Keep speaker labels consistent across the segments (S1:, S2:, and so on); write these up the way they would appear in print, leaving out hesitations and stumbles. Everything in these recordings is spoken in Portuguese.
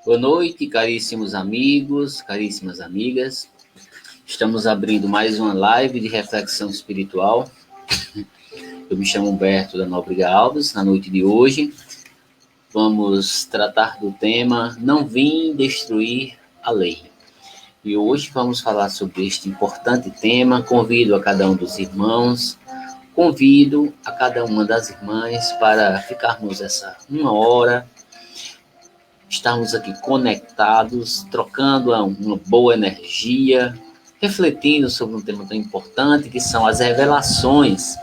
S1: Boa noite, caríssimos amigos, caríssimas amigas. Estamos abrindo mais uma live de reflexão espiritual. Eu me chamo Humberto da Nóbrega Alves. Na noite de hoje, vamos tratar do tema Não Vim Destruir a Lei. E hoje vamos falar sobre este importante tema. Convido a cada um dos irmãos, convido a cada uma das irmãs para ficarmos essa uma hora, estarmos aqui conectados, trocando uma boa energia, refletindo sobre um tema tão importante que são as revelações.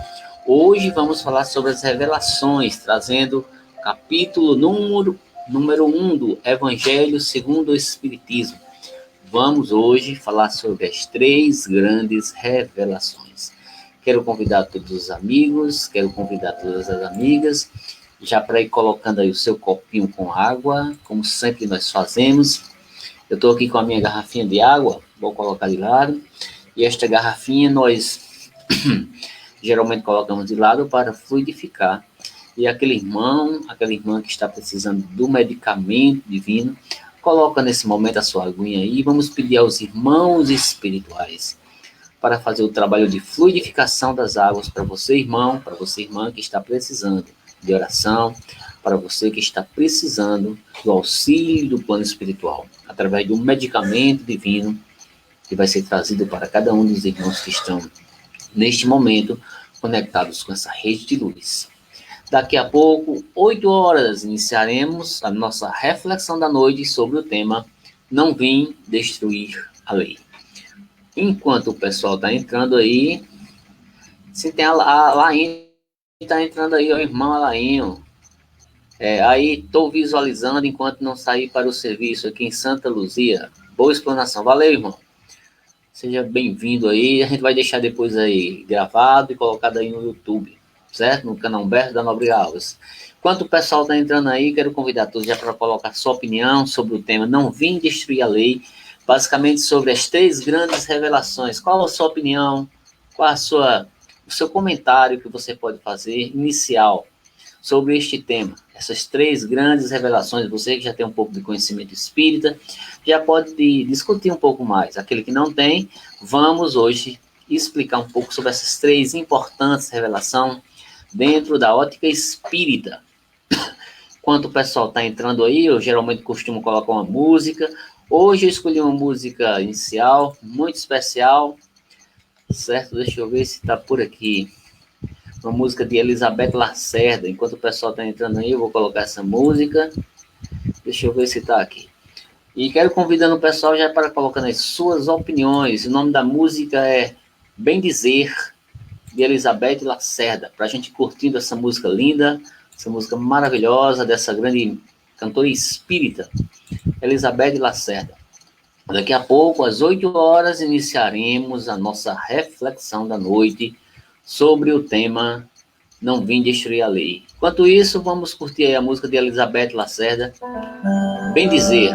S1: Hoje vamos falar sobre as revelações, trazendo o capítulo número 1 do Evangelho segundo o Espiritismo. Vamos hoje falar sobre as 3 grandes revelações. Quero convidar todos os amigos, quero convidar todas as amigas, já para ir colocando aí o seu copinho com água, como sempre nós fazemos. Eu estou aqui com a minha garrafinha de água, vou colocar de lado. E esta garrafinha nós geralmente colocamos de lado para fluidificar. E aquele irmão, aquela irmã que está precisando do medicamento divino, coloca nesse momento a sua aguinha aí. Vamos pedir aos irmãos espirituais para fazer o trabalho de fluidificação das águas para você, irmão, para você, irmã, que está precisando de oração, para você que está precisando do auxílio do plano espiritual, através de um medicamento divino que vai ser trazido para cada um dos irmãos que estão, neste momento, conectados com essa rede de luz. Daqui a pouco, 8 horas, iniciaremos a nossa reflexão da noite sobre o tema Não Vim Destruir a Lei. Enquanto o pessoal está entrando aí, se tem a Laine está entrando aí, o irmão Alainho. Aí estou visualizando enquanto não sair para o serviço aqui em Santa Luzia. Boa explanação. Valeu, irmão. Seja bem-vindo aí. A gente vai deixar depois aí gravado e colocado aí no YouTube, certo? No canal Humberto da Nóbrega Alves. Enquanto o pessoal está entrando aí, quero convidar todos já para colocar sua opinião sobre o tema Não Vim Destruir a Lei. Basicamente sobre as 3 grandes revelações. Qual a sua opinião? Qual o seu comentário que você pode fazer inicial sobre este tema? Essas 3 grandes revelações, você que já tem um pouco de conhecimento espírita, já pode discutir um pouco mais. Aquele que não tem, vamos hoje explicar um pouco sobre essas 3 importantes revelações dentro da ótica espírita. Enquanto o pessoal está entrando aí, eu geralmente costumo colocar uma música. Hoje eu escolhi uma música inicial, muito especial, certo? Deixa eu ver se está por aqui. Uma música de Elizabeth Lacerda. Enquanto o pessoal está entrando aí, eu vou colocar essa música. Deixa eu ver se está aqui. E quero convidando o pessoal já para colocar as suas opiniões. O nome da música é Bem Dizer, de Elizabeth Lacerda. Para a gente curtindo essa música linda, essa música maravilhosa dessa grande cantora espírita, Elizabeth Lacerda. Daqui a pouco, às 8 horas, iniciaremos a nossa reflexão da noite sobre o tema Não Vim Destruir a Lei. Enquanto isso, vamos curtir aí a música de Elizabeth Lacerda, Bem Dizer.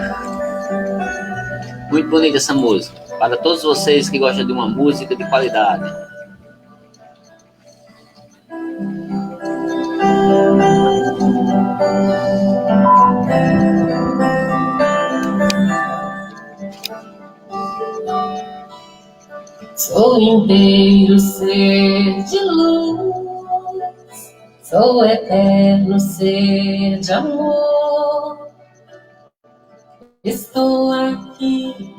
S1: Muito bonita essa música. Para todos vocês que gostam de uma música de qualidade.
S2: Sou inteiro ser de luz, sou eterno ser de amor. Estou aqui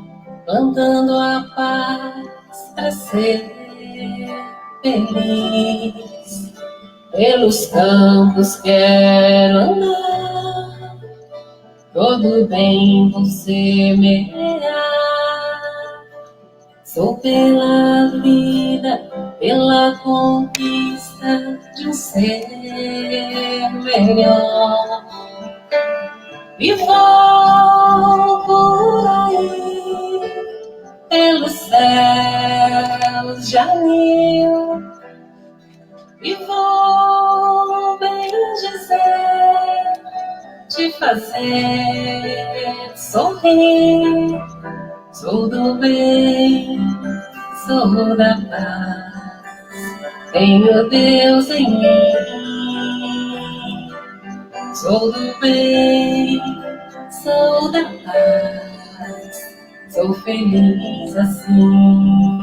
S2: plantando a paz para ser feliz. Pelos campos quero andar, todo bem vou semear. Sou pela vida, pela conquista de um ser melhor. e vou por aí, pelos céus de anil, e vou bem dizer, te fazer sorrir. Sou do bem, sou da paz, tenho Deus em mim. Sou do bem, sou da paz, sou feliz assim.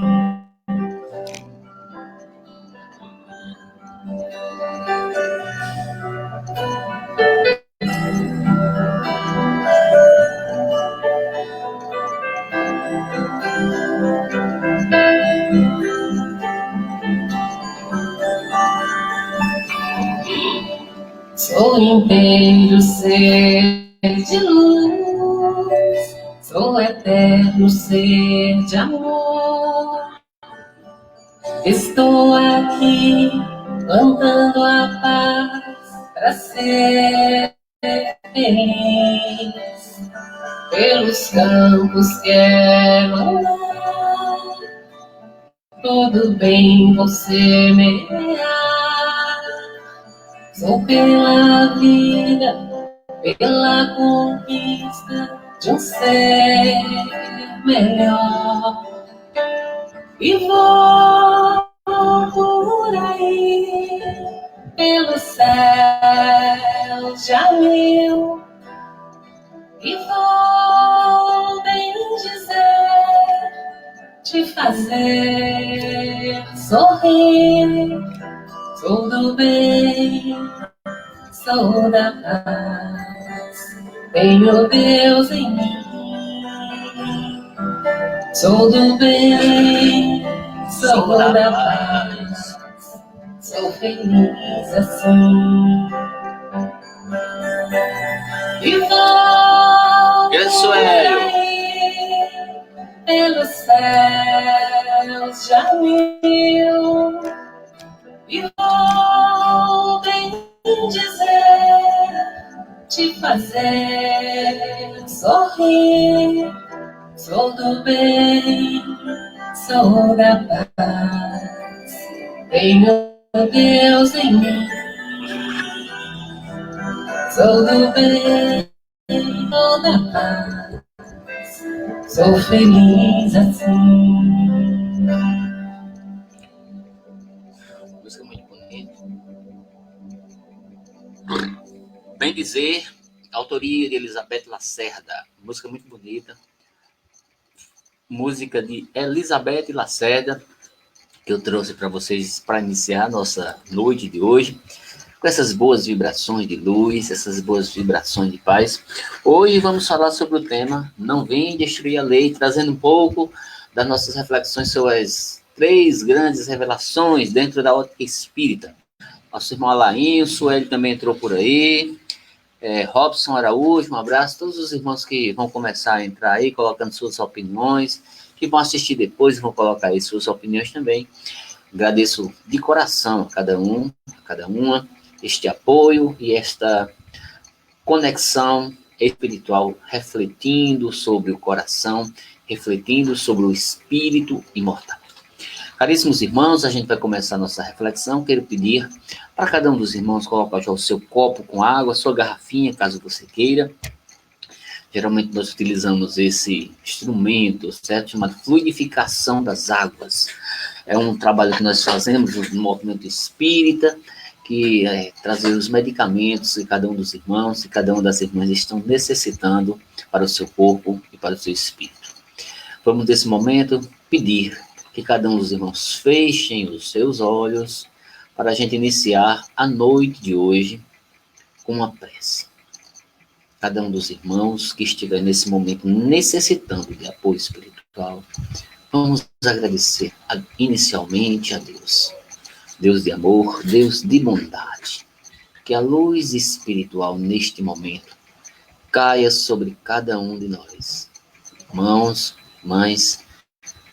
S2: Sou inteiro ser de luz, sou eterno ser de amor. Estou aqui plantando a paz para ser feliz. Pelos campos quero andar, tudo bem vou semear. Sou pela vida, pela conquista de um ser melhor. E vou por aí, pelos céus de mil, e vou bem dizer, te fazer sorrir. Sou do bem, sou da paz, tenho Deus em mim. Sou do bem, sou da paz, sou feliz assim. E vou por aí, pelos céus de mil, e vou bem dizer, te fazer sorrir. Sou do bem, sou da paz, tenho Deus em mim. Sou do bem, sou da paz, sou feliz assim.
S1: Música muito bonita. Bem dizer, autoria de Elizabeth Lacerda. Música muito bonita. Música de Elizabeth Lacerda, que eu trouxe para vocês para iniciar a nossa noite de hoje, com essas boas vibrações de luz, essas boas vibrações de paz. Hoje vamos falar sobre o tema Não Vem Destruir a Lei, trazendo um pouco das nossas reflexões sobre as 3 grandes revelações dentro da ótica espírita. Nosso irmão Alainho, Sueli também entrou por aí, Robson Araújo, um abraço a todos os irmãos que vão começar a entrar aí, colocando suas opiniões, que vão assistir depois e vão colocar aí suas opiniões também. Agradeço de coração a cada um, a cada uma, este apoio e esta conexão espiritual, refletindo sobre o coração, refletindo sobre o espírito imortal. Caríssimos irmãos, a gente vai começar a nossa reflexão. Quero pedir para cada um dos irmãos colocar já o seu copo com água, a sua garrafinha, caso você queira. Geralmente nós utilizamos esse instrumento, certo? Chamado fluidificação das águas. É um trabalho que nós fazemos no movimento espírita, que é trazer os medicamentos que cada um dos irmãos e cada uma das irmãs estão necessitando para o seu corpo e para o seu espírito. Vamos, nesse momento, pedir que cada um dos irmãos fechem os seus olhos para a gente iniciar a noite de hoje com uma prece. Cada um dos irmãos que estiver nesse momento necessitando de apoio espiritual, vamos agradecer inicialmente a Deus. Deus de amor, Deus de bondade. Que a luz espiritual neste momento caia sobre cada um de nós. Irmãos, mães,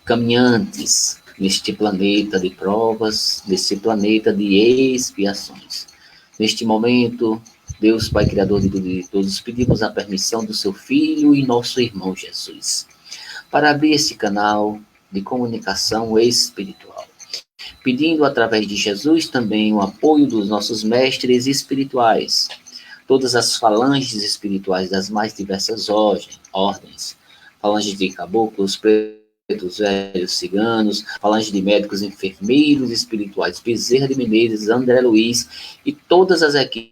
S1: caminhantes neste planeta de provas, neste planeta de expiações. Neste momento Deus, Pai Criador de tudo e de todos, pedimos a permissão do seu Filho e nosso irmão Jesus, para abrir esse canal de comunicação espiritual, pedindo através de Jesus também o apoio dos nossos mestres espirituais, todas as falanges espirituais das mais diversas ordens, falange de caboclos, pretos, velhos, ciganos, falange de médicos, enfermeiros espirituais, Bezerra de Menezes, André Luiz e todas as equipes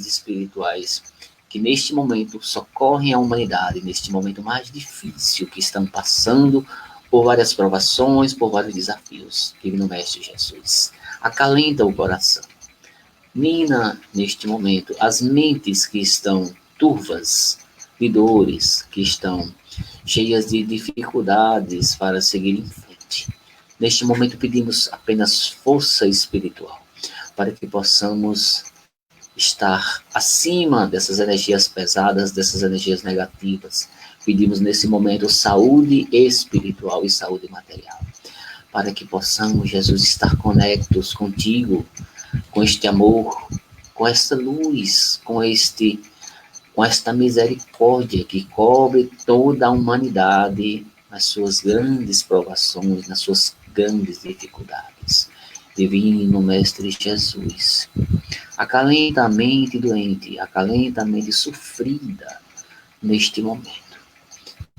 S1: espirituais que neste momento socorrem a humanidade, neste momento mais difícil, que estão passando por várias provações, por vários desafios. Divino Mestre Jesus, acalenta o coração. Mina, neste momento, as mentes que estão turvas de dores, que estão cheias de dificuldades para seguir em frente. Neste momento pedimos apenas força espiritual, para que possamos estar acima dessas energias pesadas, dessas energias negativas. Pedimos nesse momento saúde espiritual e saúde material, para que possamos, Jesus, estar conectos contigo, com este amor, com esta luz, com esta misericórdia que cobre toda a humanidade nas suas grandes provações, nas suas grandes dificuldades. Divino Mestre Jesus, acalenta a mente doente, acalenta a mente sofrida neste momento.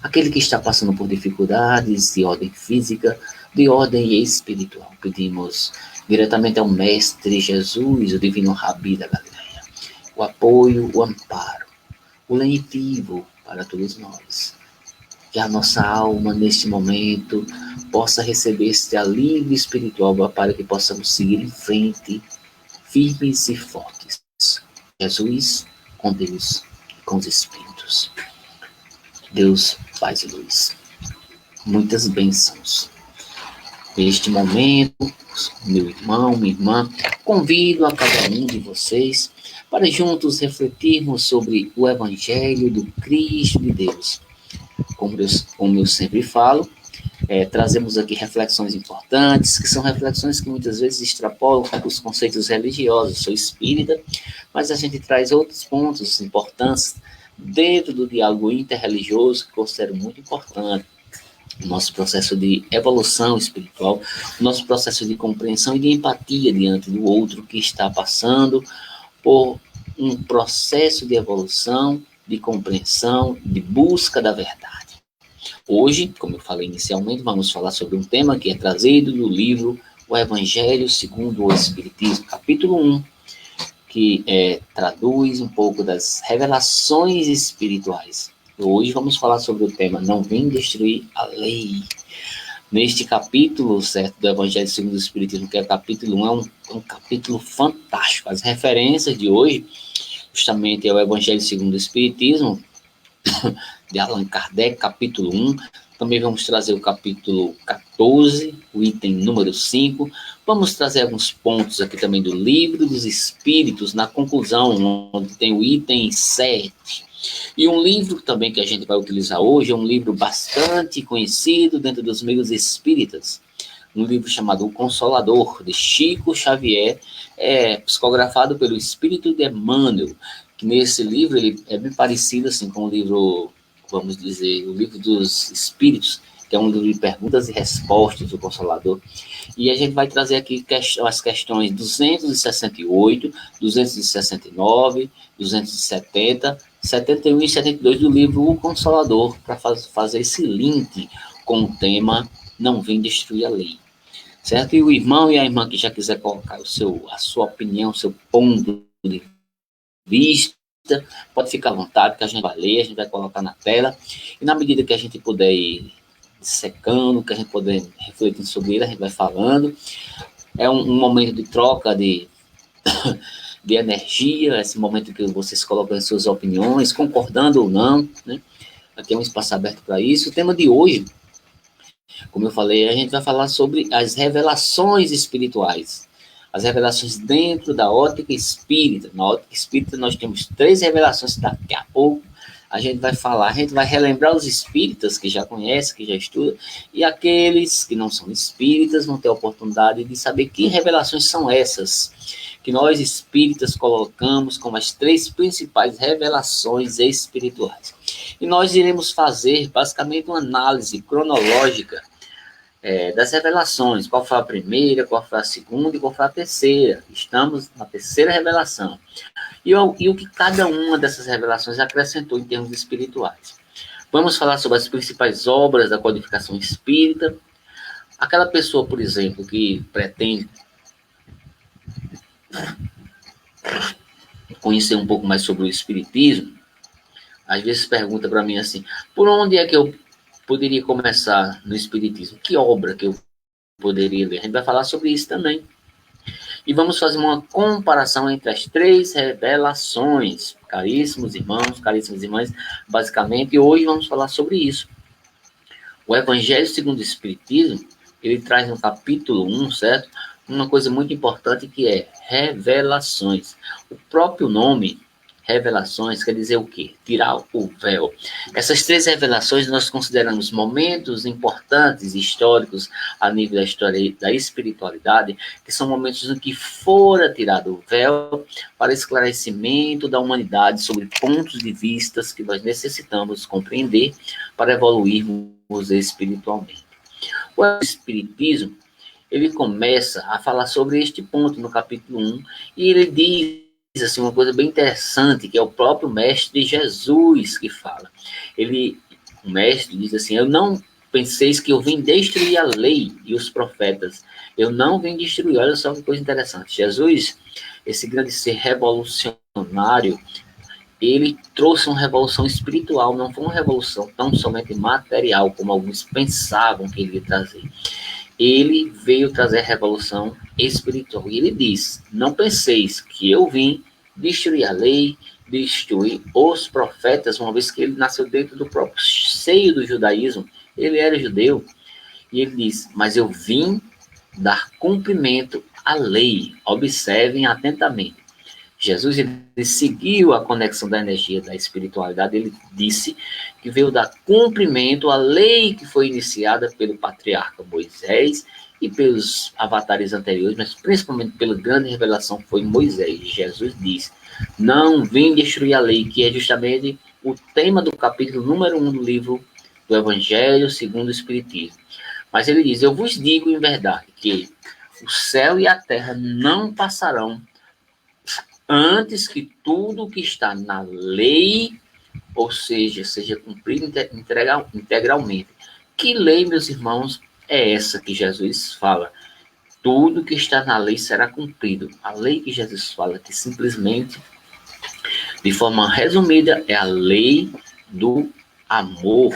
S1: Aquele que está passando por dificuldades de ordem física, de ordem espiritual, pedimos diretamente ao Mestre Jesus, o Divino Rabi da Galileia, o apoio, o amparo, o lenitivo para todos nós. Que a nossa alma, neste momento, possa receber este alívio espiritual para que possamos seguir em frente, firmes e fortes. Jesus, com Deus e com os Espíritos. Deus, paz e luz. Muitas bênçãos. Neste momento, meu irmão, minha irmã, convido a cada um de vocês para juntos refletirmos sobre o Evangelho do Cristo de Deus. Como eu sempre falo, trazemos aqui reflexões importantes, que são reflexões que muitas vezes extrapolam os conceitos religiosos. Sou espírita, mas a gente traz outros pontos importantes dentro do diálogo interreligioso, que considero muito importante. O nosso processo de evolução espiritual, o nosso processo de compreensão e de empatia diante do outro que está passando por um processo de evolução, de compreensão, de busca da verdade. Hoje, como eu falei inicialmente, vamos falar sobre um tema que é trazido do livro O Evangelho segundo o Espiritismo, capítulo 1, que traduz um pouco das revelações espirituais. Hoje vamos falar sobre o tema Não Vem Destruir a Lei. Neste capítulo, certo, do Evangelho segundo o Espiritismo, que é o capítulo 1, é um capítulo fantástico. As referências de hoje, justamente, é o Evangelho segundo o Espiritismo, de Allan Kardec, capítulo 1. Também vamos trazer o capítulo 14, o item número 5. Vamos trazer alguns pontos aqui também do Livro dos Espíritos, na conclusão, onde tem o item 7. E um livro também que a gente vai utilizar hoje é um livro bastante conhecido dentro dos meios espíritas, um livro chamado O Consolador, de Chico Xavier, psicografado pelo Espírito de Emmanuel, que nesse livro ele é bem parecido assim, com o livro, vamos dizer, o Livro dos Espíritos, que é um livro de perguntas e respostas do Consolador. E a gente vai trazer aqui as questões 268, 269, 270, 71 e 72 do livro O Consolador, para fazer esse link com o tema Não Vem Destruir a Lei. Certo? E o irmão e a irmã que já quiser colocar a sua opinião, o seu ponto de vista, pode ficar à vontade, que a gente vai ler, a gente vai colocar na tela, e na medida que a gente puder ir secando, que a gente puder refletir sobre ele, a gente vai falando. É um momento de troca de energia, esse momento que vocês colocam as suas opiniões, concordando ou não, né? Aqui é um espaço aberto para isso. O tema de hoje, como eu falei, a gente vai falar sobre as revelações espirituais. As revelações dentro da ótica espírita. Na ótica espírita nós temos 3 revelações, daqui a pouco a gente vai falar, a gente vai relembrar os espíritas que já conhecem, que já estudam, e aqueles que não são espíritas vão ter a oportunidade de saber que revelações são essas que nós espíritas colocamos como as 3 principais revelações espirituais. E nós iremos fazer basicamente uma análise cronológica das revelações. Qual foi a primeira, qual foi a segunda e qual foi a terceira. Estamos na terceira revelação. E o que cada uma dessas revelações acrescentou em termos espirituais. Vamos falar sobre as principais obras da codificação espírita. Aquela pessoa, por exemplo, que pretende conhecer um pouco mais sobre o espiritismo, às vezes pergunta para mim assim, por onde é que eu poderia começar no espiritismo? Que obra que eu poderia ler? A gente vai falar sobre isso também. E vamos fazer uma comparação entre as 3 revelações, caríssimos irmãos, caríssimas irmãs, basicamente, e hoje vamos falar sobre isso. O Evangelho segundo o Espiritismo, ele traz no capítulo 1, certo? Uma coisa muito importante que é revelações. O próprio nome, revelações, quer dizer o quê? Tirar o véu. Essas 3 revelações nós consideramos momentos importantes, históricos, a nível da história da espiritualidade, que são momentos em que fora tirado o véu para esclarecimento da humanidade sobre pontos de vistas que nós necessitamos compreender para evoluirmos espiritualmente. O Espiritismo, ele começa a falar sobre este ponto no capítulo 1, e ele diz assim, uma coisa bem interessante, que é o próprio Mestre Jesus que fala. O Mestre diz assim, eu não penseis que eu vim destruir a lei e os profetas. Eu não vim destruir. Olha só que coisa interessante. Jesus, esse grande ser revolucionário, ele trouxe uma revolução espiritual, não foi uma revolução tão somente material, como alguns pensavam que ele ia trazer. Ele veio trazer revolução espiritual. E ele diz, não penseis que eu vim destruir a lei, destruir os profetas, uma vez que ele nasceu dentro do próprio seio do judaísmo. Ele era judeu. E ele diz, mas eu vim dar cumprimento à lei. Observem atentamente. Jesus, ele seguiu a conexão da energia da espiritualidade. Ele disse que veio dar cumprimento à lei que foi iniciada pelo patriarca Moisés e pelos avatares anteriores, mas principalmente pela grande revelação que foi Moisés. Jesus diz, não vim destruir a lei, que é justamente o tema do capítulo número 1 do livro do Evangelho segundo o Espiritismo. Mas ele diz, eu vos digo em verdade que o céu e a terra não passarão antes que tudo o que está na lei, ou seja cumprido integralmente. Que lei, meus irmãos, é essa que Jesus fala? Tudo que está na lei será cumprido. A lei que Jesus fala, que simplesmente, de forma resumida, é a lei do amor.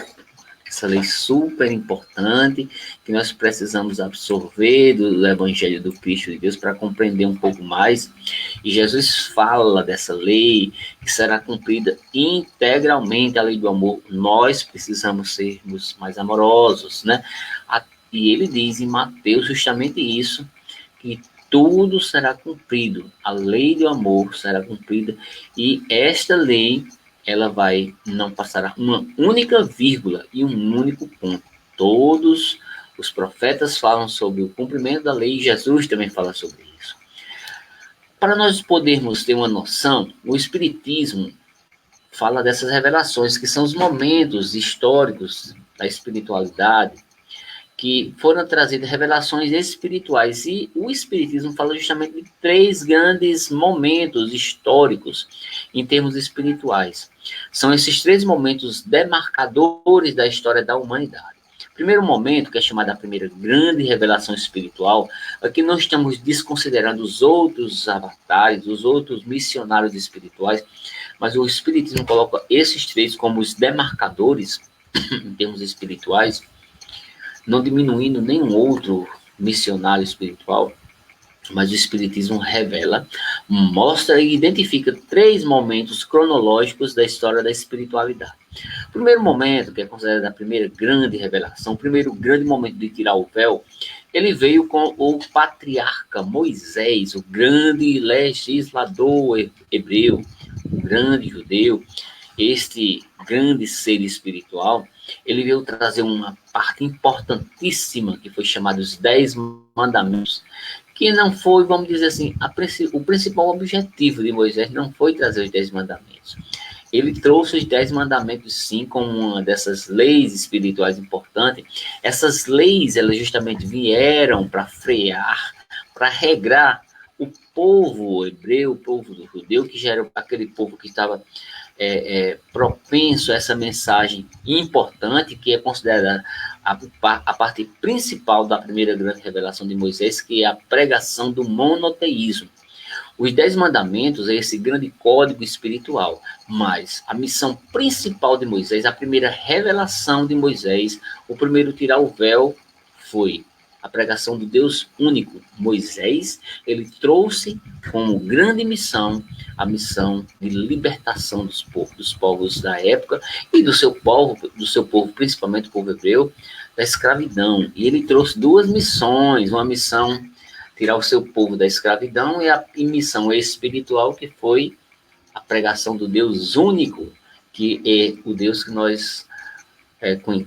S1: Essa lei super importante que nós precisamos absorver do Evangelho do Cristo de Deus para compreender um pouco mais. E Jesus fala dessa lei que será cumprida integralmente, a lei do amor. Nós precisamos sermos mais amorosos, né? E ele diz em Mateus justamente isso, que tudo será cumprido. A lei do amor será cumprida e esta lei ela não passará uma única vírgula e um único ponto. Todos os profetas falam sobre o cumprimento da lei e Jesus também fala sobre isso. Para nós podermos ter uma noção, o Espiritismo fala dessas revelações, que são os momentos históricos da espiritualidade, que foram trazidas revelações espirituais. E o Espiritismo fala justamente de 3 grandes momentos históricos em termos espirituais. São esses 3 momentos demarcadores da história da humanidade. O primeiro momento, que é chamado a primeira grande revelação espiritual, aqui não estamos desconsiderando os outros avatares, os outros missionários espirituais, mas o Espiritismo coloca esses 3 como os demarcadores em termos espirituais, não diminuindo nenhum outro missionário espiritual, mas o Espiritismo revela, mostra e identifica 3 momentos cronológicos da história da espiritualidade. O primeiro momento, que é considerado a primeira grande revelação, o primeiro grande momento de tirar o véu, ele veio com o patriarca Moisés, o grande legislador hebreu, o grande judeu. Este grande ser espiritual, ele veio trazer uma parte importantíssima, que foi chamada os 10 mandamentos, que não foi, vamos dizer assim, o principal objetivo de Moisés não foi trazer os 10 mandamentos. Ele trouxe os 10 mandamentos, sim, como uma dessas leis espirituais importantes. Essas leis, elas justamente vieram para frear, para regrar o povo hebreu, o povo do judeu, que já era aquele povo que estava propenso a essa mensagem importante, que é considerada a parte principal da primeira grande revelação de Moisés, que é a pregação do monoteísmo. Os 10 mandamentos é esse grande código espiritual, mas a missão principal de Moisés, a primeira revelação de Moisés, o primeiro tirar o véu, foi a pregação do Deus único. Moisés, ele trouxe como grande missão a missão de libertação dos povos da época e do seu povo, principalmente o povo hebreu, da escravidão. E ele trouxe duas missões, uma missão tirar o seu povo da escravidão e a missão espiritual, que foi a pregação do Deus único, que é o Deus que nós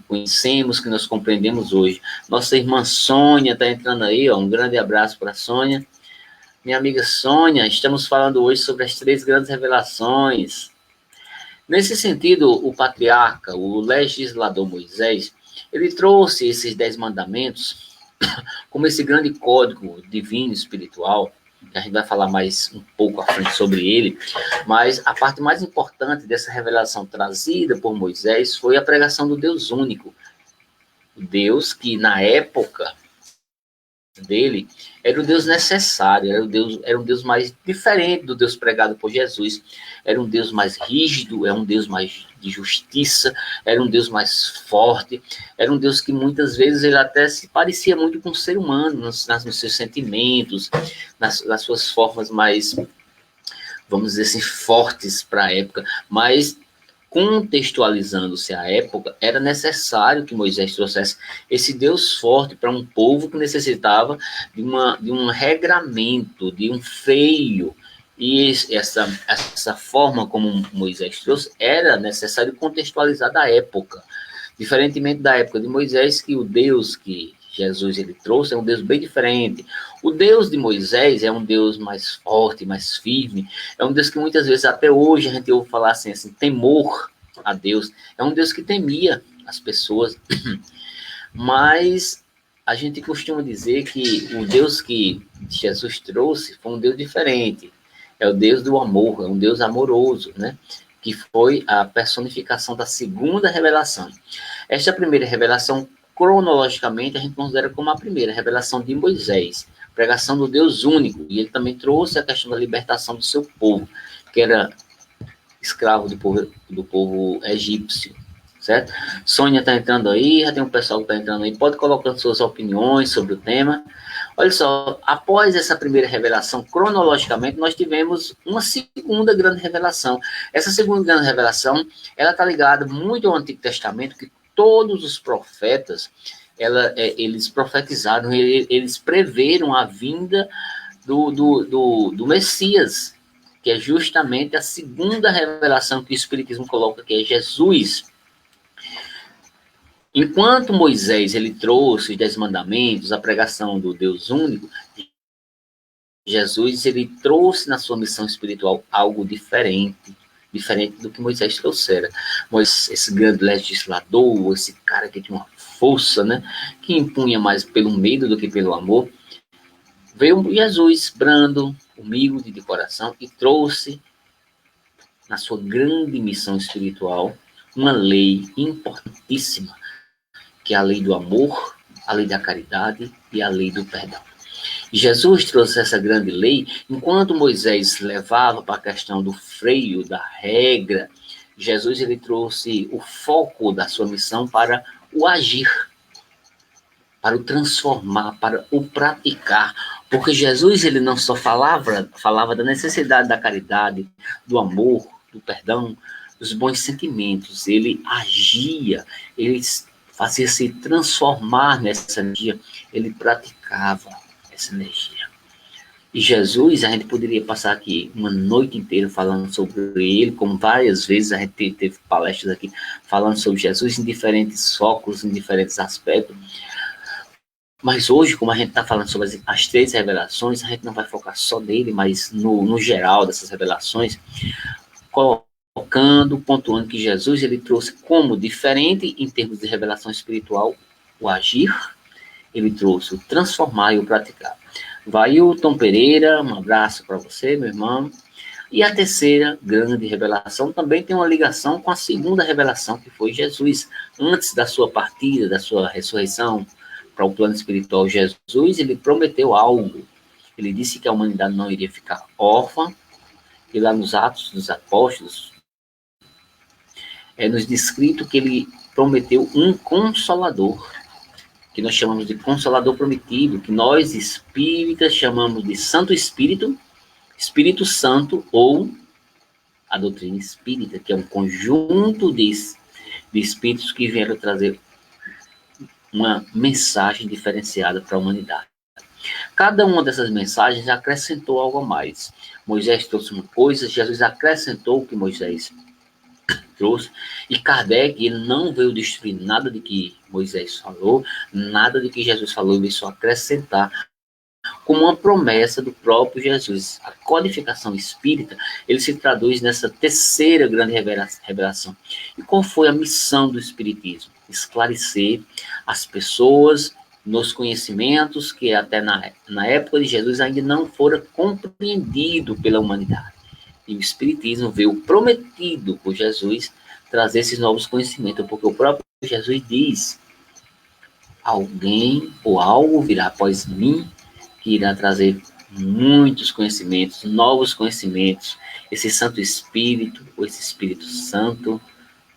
S1: conhecemos, que nós compreendemos hoje. Nossa irmã Sônia está entrando aí, ó, um grande abraço para a Sônia. Minha amiga Sônia, estamos falando hoje sobre as 3 grandes revelações. Nesse sentido, o patriarca, o legislador Moisés, ele trouxe esses 10 mandamentos como esse grande código divino espiritual, que a gente vai falar mais um pouco à frente sobre ele, mas a parte mais importante dessa revelação trazida por Moisés foi a pregação do Deus único. O Deus que, na época dele, era o Deus necessário, era um Deus mais diferente do Deus pregado por Jesus, era um Deus mais rígido, era um Deus mais de justiça, era um Deus mais forte, era um Deus que muitas vezes ele até se parecia muito com o ser humano, nos seus sentimentos, nas suas formas mais, vamos dizer assim, fortes para a época, mas contextualizando-se a época, era necessário que Moisés trouxesse esse Deus forte para um povo que necessitava de um regramento, de um freio. E essa forma como Moisés trouxe era necessário contextualizar da época. Diferentemente da época de Moisés, que o Deus que Jesus ele trouxe é um Deus bem diferente. O Deus de Moisés é um Deus mais forte, mais firme. É um Deus que muitas vezes, até hoje, a gente ouve falar assim, temor a Deus. É um Deus que temia as pessoas. Mas a gente costuma dizer que o Deus que Jesus trouxe foi um Deus diferente. É o Deus do amor, é um Deus amoroso, né? Que foi a personificação da segunda revelação. Esta primeira revelação, cronologicamente, a gente considera como a primeira revelação de Moisés, pregação do Deus único, e ele também trouxe a questão da libertação do seu povo, que era escravo do povo egípcio, certo? Sônia está entrando aí, já tem um pessoal que está entrando aí, pode colocar suas opiniões sobre o tema. Olha só, após essa primeira revelação, cronologicamente, nós tivemos uma segunda grande revelação. Essa segunda grande revelação, ela está ligada muito ao Antigo Testamento, que todos os profetas, eles profetizaram, eles preveram a vinda do Messias, que é justamente a segunda revelação que o Espiritismo coloca, que é Jesus. Enquanto Moisés ele trouxe os 10 mandamentos, a pregação do Deus único, Jesus ele trouxe na sua missão espiritual algo diferente do que Moisés trouxera. Moisés, esse grande legislador, esse cara que tinha uma força, né, que impunha mais pelo medo do que pelo amor, veio Jesus brando, humilde de coração e trouxe na sua grande missão espiritual uma lei importantíssima, que é a lei do amor, a lei da caridade e a lei do perdão. Jesus trouxe essa grande lei, enquanto Moisés levava para a questão do freio, da regra, Jesus ele trouxe o foco da sua missão para o agir, para o transformar, para o praticar, porque Jesus ele não só falava da necessidade da caridade, do amor, do perdão, dos bons sentimentos, ele agia, ele fazia se transformar nessa energia, ele praticava essa energia. E Jesus, a gente poderia passar aqui uma noite inteira falando sobre ele, como várias vezes a gente teve palestras aqui falando sobre Jesus em diferentes focos, em diferentes aspectos. Mas hoje, como a gente está falando sobre as 3 revelações, a gente não vai focar só nele, mas no geral dessas revelações, colocando, pontuando que Jesus ele trouxe como diferente em termos de revelação espiritual o agir, ele trouxe o transformar e o praticar. Vailton Pereira, um abraço para você, meu irmão. E a terceira grande revelação também tem uma ligação com a segunda revelação, que foi Jesus. Antes da sua partida, da sua ressurreição para o plano espiritual, Jesus, ele prometeu algo. Ele disse que a humanidade não iria ficar órfã, e lá nos Atos dos Apóstolos, nos descrito que ele prometeu um Consolador, que nós chamamos de Consolador Prometido, que nós espíritas chamamos de Santo Espírito, Espírito Santo, ou a doutrina espírita, que é um conjunto de espíritos que vieram trazer uma mensagem diferenciada para a humanidade. Cada uma dessas mensagens acrescentou algo a mais. Moisés trouxe uma coisa, Jesus acrescentou o que Moisés trouxe, e Kardec ele não veio destruir nada de que Moisés falou, nada de que Jesus falou, ele veio só acrescentar como uma promessa do próprio Jesus. A codificação espírita, ele se traduz nessa terceira grande revelação. E qual foi a missão do espiritismo? Esclarecer as pessoas nos conhecimentos que até na época de Jesus ainda não foram compreendidos pela humanidade. E o espiritismo veio prometido por Jesus trazer esses novos conhecimentos, porque o próprio Jesus diz: alguém ou algo virá após mim que irá trazer muitos conhecimentos, novos conhecimentos. Esse Santo Espírito, ou esse Espírito Santo,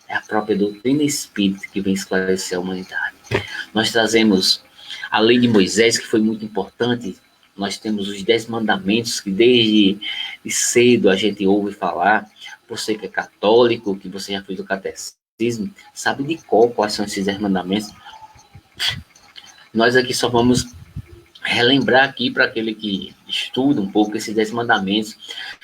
S1: é a própria doutrina espírita que vem esclarecer a humanidade. Nós trazemos a lei de Moisés, que foi muito importante. Nós temos os 10 mandamentos, que desde cedo a gente ouve falar. Você que é católico, que você já fez o catecismo, sabe de quais são esses 10 mandamentos. Nós aqui só vamos relembrar aqui para aquele que estuda um pouco esses 10 mandamentos,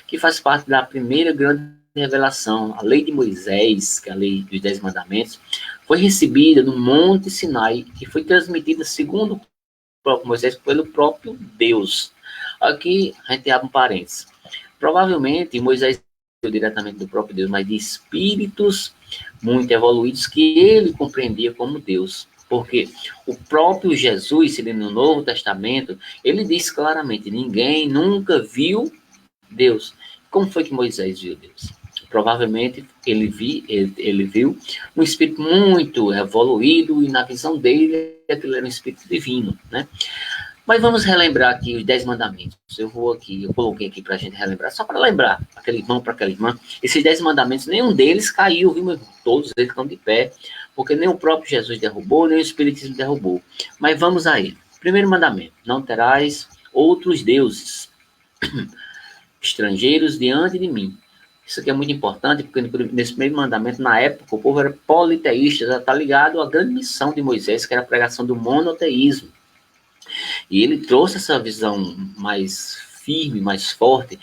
S1: que faz parte da primeira grande revelação. A lei de Moisés, que é a lei dos 10 mandamentos, foi recebida no Monte Sinai e foi transmitida, segundo o próprio Moisés, pelo próprio Deus. Aqui a gente abre um parênteses. Provavelmente Moisés deu diretamente do próprio Deus, mas de espíritos muito evoluídos que ele compreendia como Deus. Porque o próprio Jesus, no Novo Testamento, ele diz claramente: ninguém nunca viu Deus. Como foi que Moisés viu Deus? Provavelmente ele viu um espírito muito evoluído e na visão dele aquilo era um espírito divino, né? Mas vamos relembrar aqui os 10 mandamentos. Eu coloquei aqui para a gente relembrar, só para lembrar aquele irmão para aquela irmã. Esses 10 mandamentos, nenhum deles caiu, viu, meu irmão? Todos eles estão de pé, porque nem o próprio Jesus derrubou, nem o Espiritismo derrubou. Mas vamos a ele. Primeiro mandamento: não terás outros deuses estrangeiros diante de mim. Isso aqui é muito importante, porque nesse primeiro mandamento, na época, o povo era politeísta, já está ligado à grande missão de Moisés, que era a pregação do monoteísmo. E ele trouxe essa visão mais firme, mais forte,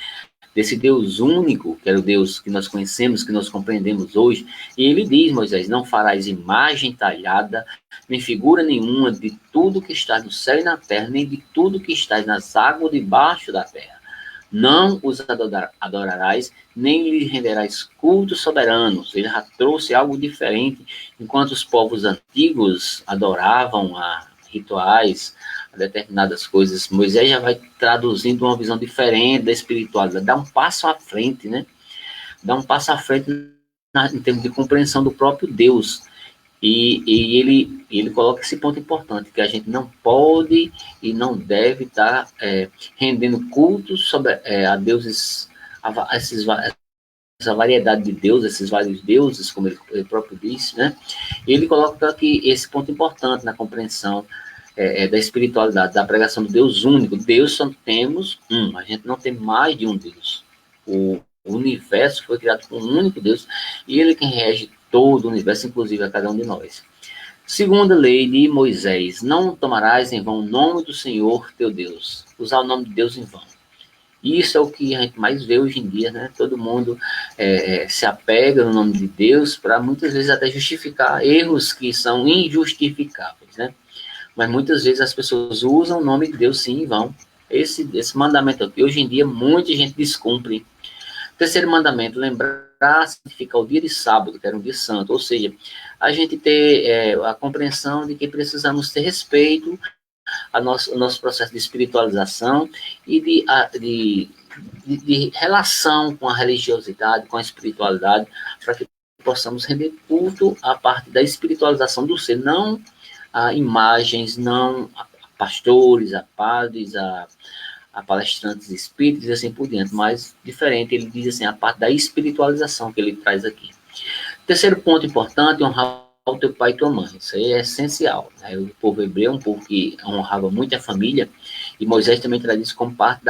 S1: desse Deus único, que era o Deus que nós conhecemos, que nós compreendemos hoje. E ele diz: Moisés, não farás imagem talhada, nem figura nenhuma de tudo que está no céu e na terra, nem de tudo que está nas águas debaixo da terra. Não os adorarás, nem lhes renderás cultos soberanos. Ele já trouxe algo diferente. Enquanto os povos antigos adoravam a rituais, a determinadas coisas, Moisés já vai traduzindo uma visão diferente da espiritualidade. Dá um passo à frente, né? Dá um passo à frente em termos de compreensão do próprio Deus. E ele coloca esse ponto importante, que a gente não pode e não deve estar rendendo cultos a deuses, essa variedade de deuses, esses vários deuses, como ele próprio disse, né? Ele coloca aqui esse ponto importante na compreensão da espiritualidade, da pregação do Deus único. Deus só temos um, a gente não tem mais de um Deus. O universo foi criado por um único Deus, e ele quem rege todo o universo, inclusive a cada um de nós. Segunda lei de Moisés: não tomarás em vão o nome do Senhor teu Deus. Usar o nome de Deus em vão. Isso é o que a gente mais vê hoje em dia, né? Todo mundo se apega no nome de Deus para muitas vezes até justificar erros que são injustificáveis, né? Mas muitas vezes as pessoas usam o nome de Deus sim em vão. Esse mandamento aqui, hoje em dia, muita gente descumpre. Terceiro mandamento, lembrar significa o dia de sábado, que era um dia santo. Ou seja, a gente ter a compreensão de que precisamos ter respeito ao nosso processo de espiritualização e de relação com a religiosidade, com a espiritualidade, para que possamos render culto à parte da espiritualização do ser, não a imagens, não a pastores, a padres, a palestrantes espíritas e assim por diante, mas diferente, ele diz assim, a parte da espiritualização que ele traz aqui. Terceiro ponto importante, honrar o teu pai e tua mãe, isso aí é essencial, né? O povo hebreu é um povo que honrava muito a família, e Moisés também traz isso como parte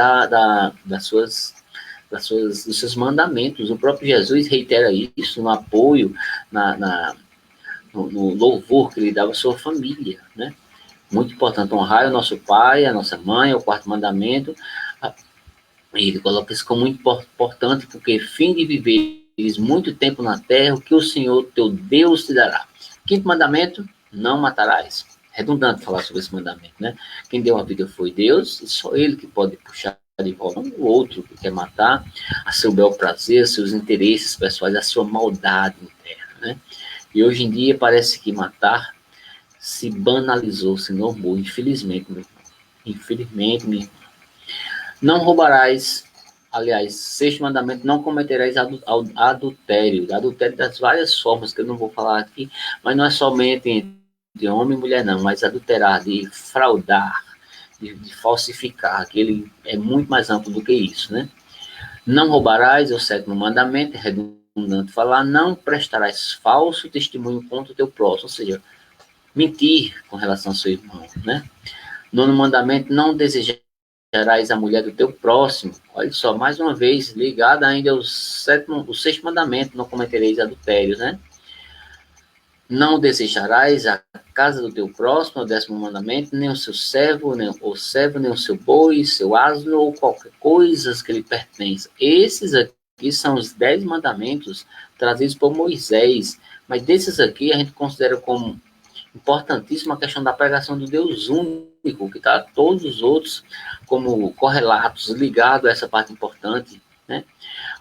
S1: dos seus mandamentos. O próprio Jesus reitera isso no apoio, no louvor que ele dava à sua família, né? Muito importante honrar o nosso pai, a nossa mãe, o quarto mandamento. E ele coloca isso como muito importante, porque fim de viveres muito tempo na terra, o que o Senhor teu Deus te dará. Quinto mandamento, não matarás. Redundante falar sobre esse mandamento, né? Quem deu a vida foi Deus, e só ele que pode puxar de volta o outro que quer matar, a seu bel prazer, a seus interesses pessoais, a sua maldade interna, né? E hoje em dia parece que matar se banalizou, se normou, infelizmente, meu irmão. Infelizmente, meu irmão. Não roubarás, aliás, sexto mandamento, não cometerás adultério. Adultério das várias formas que eu não vou falar aqui, mas não é somente entre homem e mulher, não, mas adulterar, de fraudar, de falsificar, que ele é muito mais amplo do que isso, né? Não roubarás, é o sétimo mandamento, é redundante falar, não prestarás falso testemunho contra o teu próximo, ou seja, mentir com relação ao seu irmão, né? Nono mandamento, não desejarás a mulher do teu próximo. Olha só, mais uma vez, ligado ainda ao sexto mandamento, não cometereis adultérios, né? Não desejarás a casa do teu próximo, o décimo mandamento, nem o seu servo, nem o seu boi, seu asno, ou qualquer coisa que lhe pertence. Esses aqui são os 10 mandamentos trazidos por Moisés, mas desses aqui a gente considera como importantíssima a questão da pregação do Deus único, que está todos os outros como correlatos, ligados a essa parte importante, né?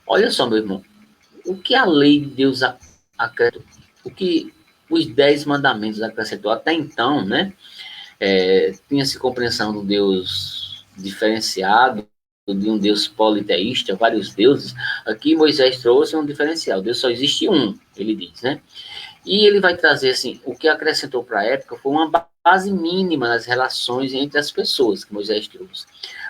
S1: Olha só, meu irmão, o que a lei de Deus acrescentou, o que os 10 mandamentos acrescentou até então, né? Tinha-se compreensão do Deus diferenciado, de um Deus politeísta, vários deuses. Aqui Moisés trouxe um diferencial, Deus só existe um, ele diz, né? E ele vai trazer, assim, o que acrescentou para a época foi uma base mínima nas relações entre as pessoas que Moisés trouxe.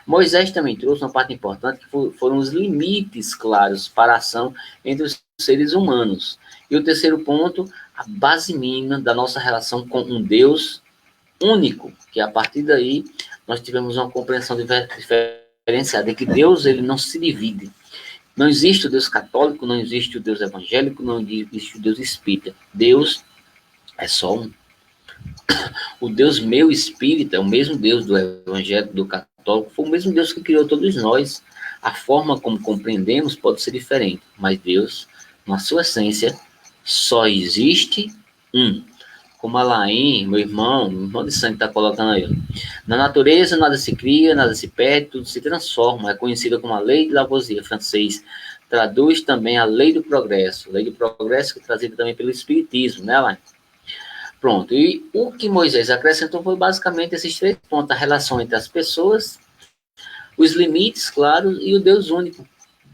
S1: Moisés também trouxe uma parte importante, que foram os limites claros para a ação entre os seres humanos. E o terceiro ponto, a base mínima da nossa relação com um Deus único, que a partir daí nós tivemos uma compreensão diferenciada, de que Deus ele não se divide. Não existe o Deus católico, não existe o Deus evangélico, não existe o Deus espírita. Deus é só um. O Deus meu espírita é o mesmo Deus do evangélico, do católico, foi o mesmo Deus que criou todos nós. A forma como compreendemos pode ser diferente, mas Deus, na sua essência, só existe um. Como Alain, meu irmão de sangue está colocando aí. Na natureza, nada se cria, nada se perde, tudo se transforma. É conhecida como a lei de Lavoisier, francês. Traduz também a lei do progresso. Lei do progresso que é trazida também pelo espiritismo, né, Alain? Pronto. E o que Moisés acrescentou foi basicamente esses 3 pontos. A relação entre as pessoas, os limites, claro, e o Deus único.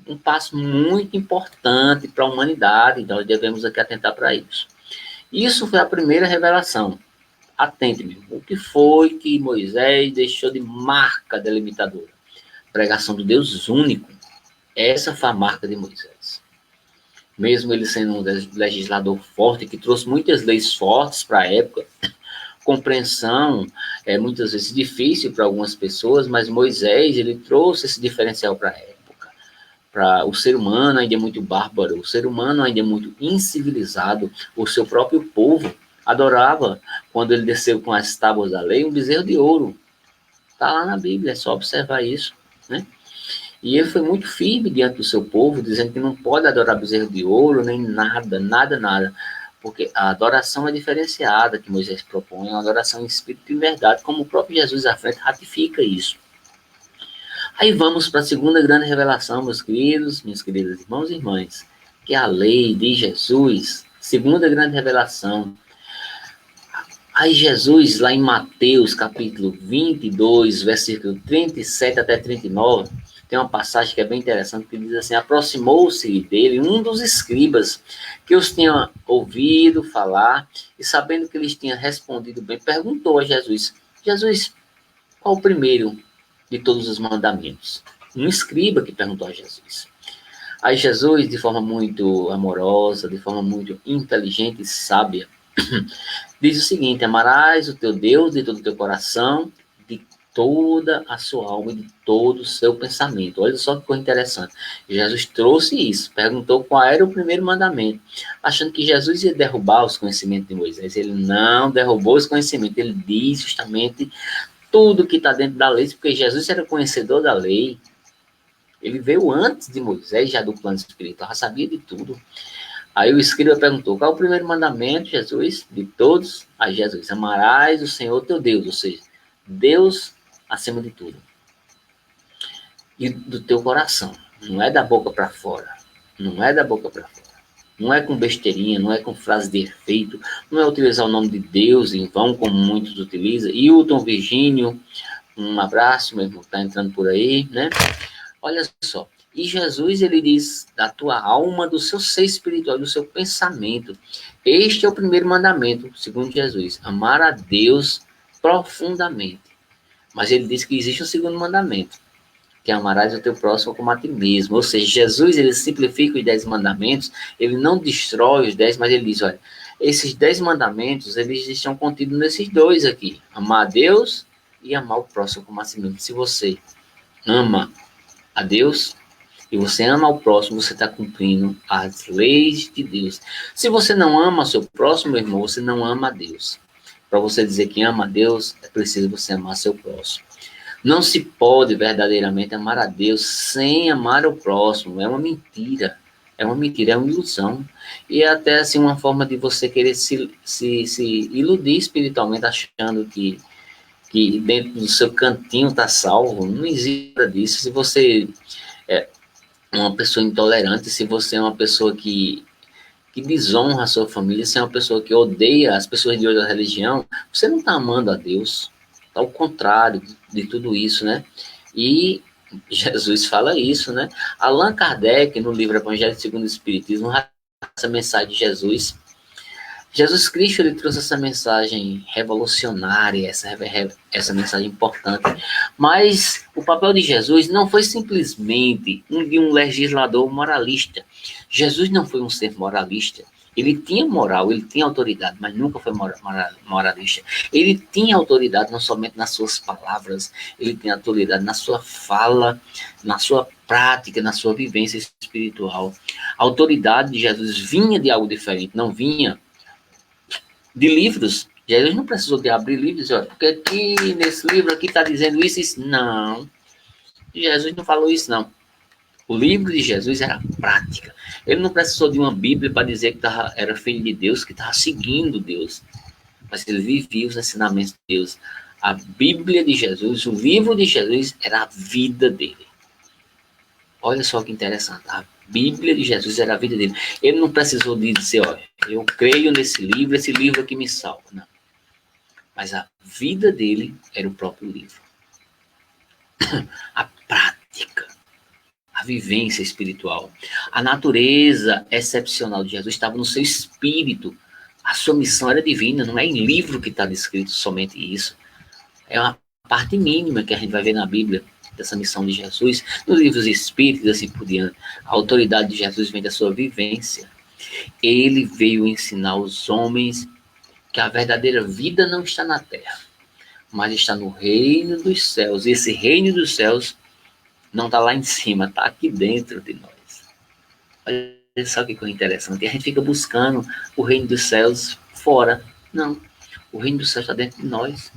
S1: Um passo muito importante para a humanidade. Nós devemos aqui atentar para isso. Isso foi a primeira revelação. Atente-me. O que foi que Moisés deixou de marca delimitadora? Pregação do Deus único. Essa foi a marca de Moisés. Mesmo ele sendo um legislador forte, que trouxe muitas leis fortes para a época, compreensão é muitas vezes difícil para algumas pessoas, mas Moisés ele trouxe esse diferencial para a época. Para o ser humano ainda é muito bárbaro, o ser humano ainda é muito incivilizado, o seu próprio povo adorava, quando ele desceu com as tábuas da lei, um bezerro de ouro. Está lá na Bíblia, é só observar isso, né? E ele foi muito firme diante do seu povo, dizendo que não pode adorar bezerro de ouro, nem nada, nada, nada. Porque a adoração é diferenciada que Moisés propõe, é uma adoração em espírito e verdade, como o próprio Jesus à frente ratifica isso. Aí vamos para a segunda grande revelação, meus queridos, minhas queridas irmãos e irmãs, que é a lei de Jesus. Segunda grande revelação. Aí Jesus, lá em Mateus, capítulo 22, versículo 37 até 39, tem uma passagem que é bem interessante, que diz assim: aproximou-se dele um dos escribas, que os tinha ouvido falar, e sabendo que eles tinham respondido bem, perguntou a Jesus: Jesus, qual o primeiro de todos os mandamentos? Um escriba que perguntou a Jesus. Aí Jesus, de forma muito amorosa, de forma muito inteligente e sábia, diz o seguinte: amarás o teu Deus de todo o teu coração, de toda a sua alma e de todo o seu pensamento. Olha só que coisa interessante. Jesus trouxe isso, perguntou qual era o primeiro mandamento, achando que Jesus ia derrubar os conhecimentos de Moisés. Ele não derrubou os conhecimentos, ele diz justamente tudo que está dentro da lei, porque Jesus era conhecedor da lei. Ele veio antes de Moisés, já do plano espiritual, já sabia de tudo. Aí o escriba perguntou: qual é o primeiro mandamento, Jesus? De todos? Aí Jesus: amarás o Senhor teu Deus, ou seja, Deus acima de tudo. E do teu coração. Não é da boca para fora. Não é da boca para fora. Não é com besteirinha, não é com frase de efeito, não é utilizar o nome de Deus em vão, como muitos utilizam. Hilton, Virgínio, um abraço, meu irmão, que está entrando por aí, né? Olha só. E Jesus, ele diz, da tua alma, do seu ser espiritual, do seu pensamento. Este é o primeiro mandamento, segundo Jesus: amar a Deus profundamente. Mas ele diz que existe um segundo mandamento, que amarás o teu próximo como a ti mesmo. Ou seja, Jesus, ele simplifica os 10 mandamentos, ele não destrói os 10, mas ele diz, olha, esses 10 mandamentos, eles estão contidos nesses dois aqui: amar a Deus e amar o próximo como a si mesmo. Se você ama a Deus e você ama o próximo, você está cumprindo as leis de Deus. Se você não ama o seu próximo, meu irmão, você não ama a Deus. Para você dizer que ama a Deus, é preciso você amar seu próximo. Não se pode verdadeiramente amar a Deus sem amar o próximo. É uma mentira. É uma mentira, é uma ilusão. E é até assim uma forma de você querer se iludir espiritualmente, achando que dentro do seu cantinho está salvo. Não existe nada disso. Se você é uma pessoa intolerante, se você é uma pessoa que desonra a sua família, se é uma pessoa que odeia as pessoas de outra religião, você não está amando a Deus. Ao contrário de tudo isso, né? E Jesus fala isso, né? Allan Kardec, no livro Evangelho segundo o Espiritismo, essa mensagem de Jesus. Jesus Cristo, ele trouxe essa mensagem revolucionária, essa mensagem importante. Mas o papel de Jesus não foi simplesmente de um legislador moralista. Jesus não foi um ser moralista. Ele tinha moral, ele tinha autoridade, mas nunca foi moralista. Ele tinha autoridade não somente nas suas palavras, ele tinha autoridade na sua fala, na sua prática, na sua vivência espiritual. A autoridade de Jesus vinha de algo diferente, não vinha de livros. Jesus não precisou de abrir livros, olha, porque aqui nesse livro aqui está dizendo isso e isso. Não, Jesus não falou isso, não. O livro de Jesus era prática. Ele não precisou de uma Bíblia para dizer que era filho de Deus, que estava seguindo Deus. Mas ele vivia os ensinamentos de Deus. A Bíblia de Jesus, o livro de Jesus, era a vida dele. Olha só que interessante. A Bíblia de Jesus era a vida dele. Ele não precisou de dizer, olha, eu creio nesse livro, esse livro aqui me salva. Não. Mas a vida dele era o próprio livro. A prática. A vivência espiritual. A natureza excepcional de Jesus estava no seu espírito. A sua missão era divina, não é em livro que está descrito somente isso. É uma parte mínima que a gente vai ver na Bíblia, dessa missão de Jesus, nos livros espíritos, assim por diante. A autoridade de Jesus vem da sua vivência. Ele veio ensinar os homens que a verdadeira vida não está na terra, mas está no reino dos céus. E esse reino dos céus não está lá em cima, está aqui dentro de nós. Olha só que coisa interessante. E a gente fica buscando o reino dos céus fora. Não, o reino dos céus está dentro de nós.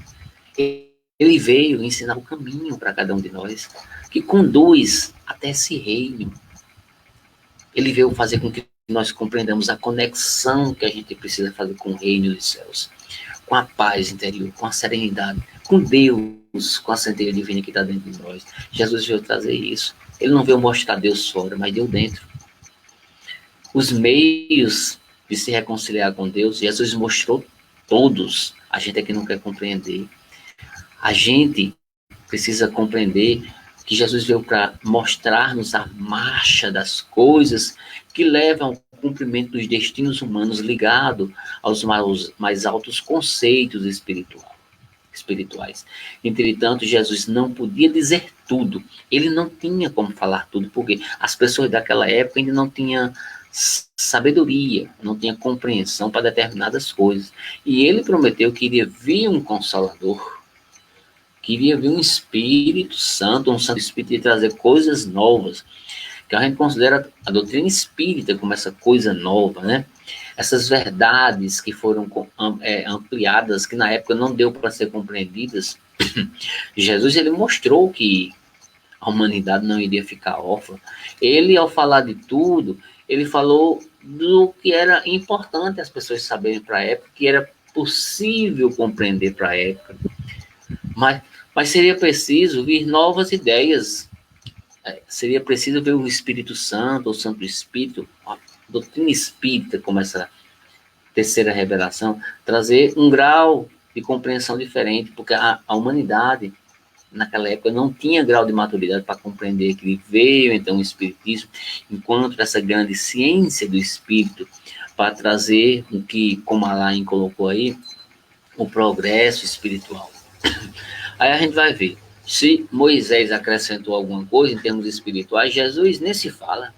S1: Ele veio ensinar o caminho para cada um de nós, que conduz até esse reino. Ele veio fazer com que nós compreendamos a conexão que a gente precisa fazer com o reino dos céus, com a paz interior, com a serenidade, com Deus, com a centelha divina que está dentro de nós. Jesus veio trazer isso. Ele não veio mostrar Deus fora, mas Deus dentro. Os meios de se reconciliar com Deus, Jesus mostrou todos. A gente é que não quer compreender. A gente precisa compreender que Jesus veio para mostrar-nos a marcha das coisas que levam ao cumprimento dos destinos humanos ligado aos mais altos conceitos espirituais. Entretanto, Jesus não podia dizer tudo. Ele não tinha como falar tudo, porque as pessoas daquela época ainda não tinham sabedoria, não tinha compreensão para determinadas coisas. E ele prometeu que iria vir um Consolador, queria vir um Espírito Santo, um Santo Espírito de trazer coisas novas, que a gente considera a doutrina espírita como essa coisa nova, né? Essas verdades que foram ampliadas, que na época não deu para ser compreendidas. Jesus, ele mostrou que a humanidade não iria ficar órfã. Ele, ao falar de tudo, ele falou do que era importante as pessoas saberem para a época, que era possível compreender para a época. Mas seria preciso vir novas ideias. Seria preciso ver o Espírito Santo, o Santo Espírito, a doutrina espírita, como essa terceira revelação, trazer um grau de compreensão diferente, porque a humanidade, naquela época, não tinha grau de maturidade para compreender que veio, então, o Espiritismo, enquanto essa grande ciência do Espírito, para trazer o que, como Alain colocou aí, o progresso espiritual. Aí a gente vai ver, se Moisés acrescentou alguma coisa em termos espirituais, Jesus nem se fala.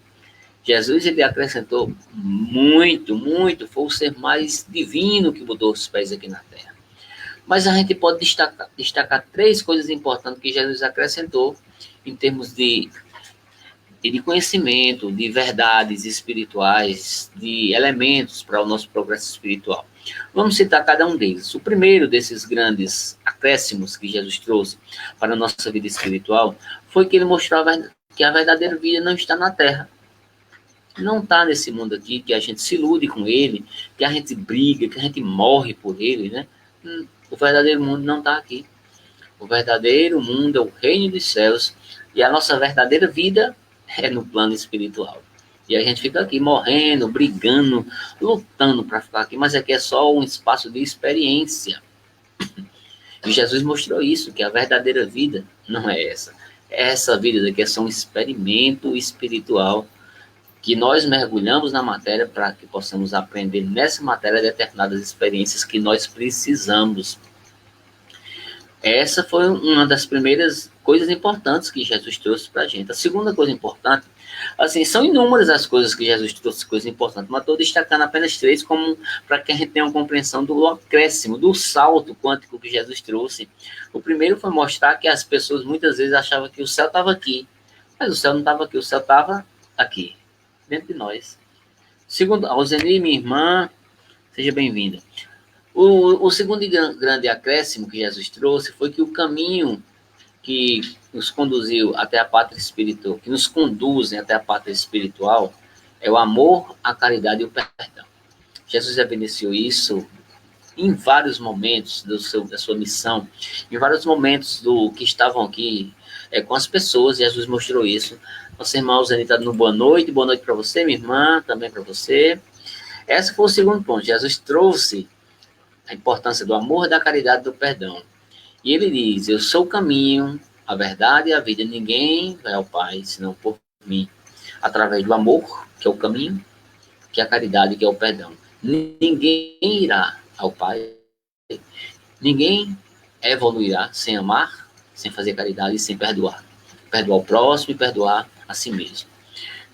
S1: Jesus, ele acrescentou muito, muito, foi o ser mais divino que botou os pés aqui na terra. Mas a gente pode destacar 3 coisas importantes que Jesus acrescentou em termos de conhecimento, de verdades espirituais, de elementos para o nosso progresso espiritual. Vamos citar cada um deles. O primeiro desses grandes acréscimos que Jesus trouxe para a nossa vida espiritual foi que ele mostrava que a verdadeira vida não está na terra. Não está nesse mundo aqui, que a gente se ilude com ele, que a gente briga, que a gente morre por ele, né? O verdadeiro mundo não está aqui. O verdadeiro mundo é o reino dos céus e a nossa verdadeira vida é no plano espiritual. E a gente fica aqui morrendo, brigando, lutando para ficar aqui, mas aqui é só um espaço de experiência. E Jesus mostrou isso, que a verdadeira vida não é essa. Essa vida daqui é só um experimento espiritual que nós mergulhamos na matéria para que possamos aprender nessa matéria determinadas experiências que nós precisamos. Essa foi uma das primeiras coisas importantes que Jesus trouxe para a gente. A segunda coisa importante, assim, são inúmeras as coisas que Jesus trouxe, coisas importantes, mas estou destacando apenas 3 como para que a gente tenha uma compreensão do acréscimo, do salto quântico que Jesus trouxe. O primeiro foi mostrar que as pessoas muitas vezes achavam que o céu estava aqui, mas o céu não estava aqui, o céu estava aqui, dentro de nós. Segundo, Alzeni, minha irmã, seja bem-vinda. O segundo grande acréscimo que Jesus trouxe foi que o caminho que nos conduziu até a pátria espiritual, que nos conduzem até a pátria espiritual, é o amor, a caridade e o perdão. Jesus evidenciou isso em vários momentos da sua missão, em vários momentos do que estavam aqui com as pessoas. Jesus mostrou isso. Nossa irmã Alzeni está dando boa noite para você, minha irmã, também para você. Esse foi o segundo ponto. Jesus trouxe a importância do amor, da caridade e do perdão. E ele diz, eu sou o caminho, a verdade e a vida. Ninguém vai ao Pai, senão por mim. Através do amor, que é o caminho, que é a caridade, que é o perdão. Ninguém irá ao Pai. Ninguém evoluirá sem amar, sem fazer caridade e sem perdoar. Perdoar o próximo e perdoar a si mesmo.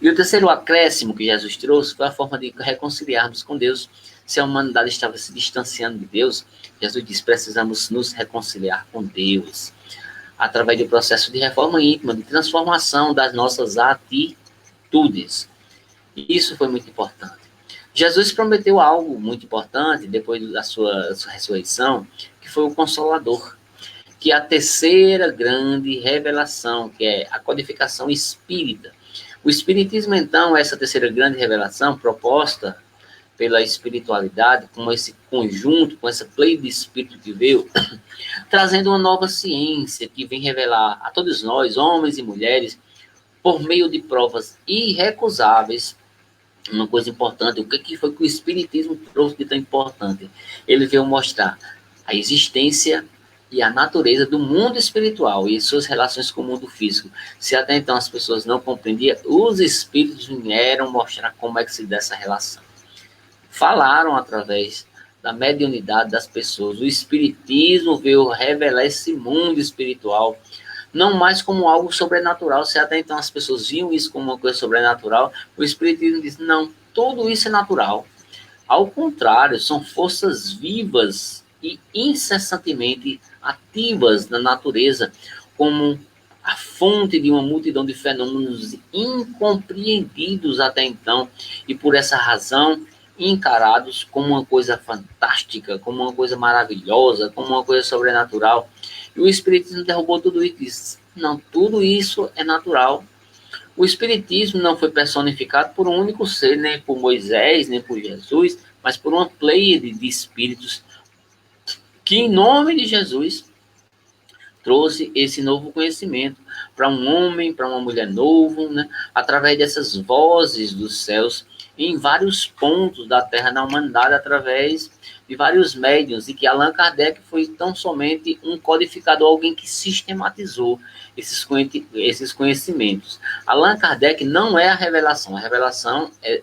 S1: E o terceiro acréscimo que Jesus trouxe foi a forma de reconciliarmos com Deus. Se a humanidade estava se distanciando de Deus, Jesus disse, precisamos nos reconciliar com Deus. Através do processo de reforma íntima, de transformação das nossas atitudes. E isso foi muito importante. Jesus prometeu algo muito importante, depois da sua ressurreição, que foi o Consolador. Que é a terceira grande revelação, que é a codificação espírita. O Espiritismo, então, é essa terceira grande revelação proposta pela espiritualidade, com esse conjunto, com essa play de espírito que veio, trazendo uma nova ciência que vem revelar a todos nós, homens e mulheres, por meio de provas irrecusáveis, uma coisa importante. O que foi que o Espiritismo trouxe de tão importante? Ele veio mostrar a existência e a natureza do mundo espiritual e suas relações com o mundo físico. Se até então as pessoas não compreendiam, os Espíritos vieram mostrar como é que se dá essa relação. Falaram através da mediunidade das pessoas. O Espiritismo veio revelar esse mundo espiritual, não mais como algo sobrenatural. Se até então as pessoas viam isso como uma coisa sobrenatural, o Espiritismo diz, não, tudo isso é natural. Ao contrário, são forças vivas e incessantemente ativas na natureza, como a fonte de uma multidão de fenômenos incompreendidos até então, e por essa razão encarados como uma coisa fantástica, como uma coisa maravilhosa, como uma coisa sobrenatural. E o Espiritismo derrubou tudo isso e disse, não, tudo isso é natural. O Espiritismo não foi personificado por um único ser, nem por Moisés, nem por Jesus, mas por uma pleiade de espíritos que, em nome de Jesus, trouxe esse novo conhecimento para um homem, para uma mulher novo, né? Através dessas vozes dos céus, em vários pontos da Terra, na humanidade, através de vários médiuns, e que Allan Kardec foi tão somente um codificador, alguém que sistematizou esses conhecimentos. Allan Kardec não é a revelação é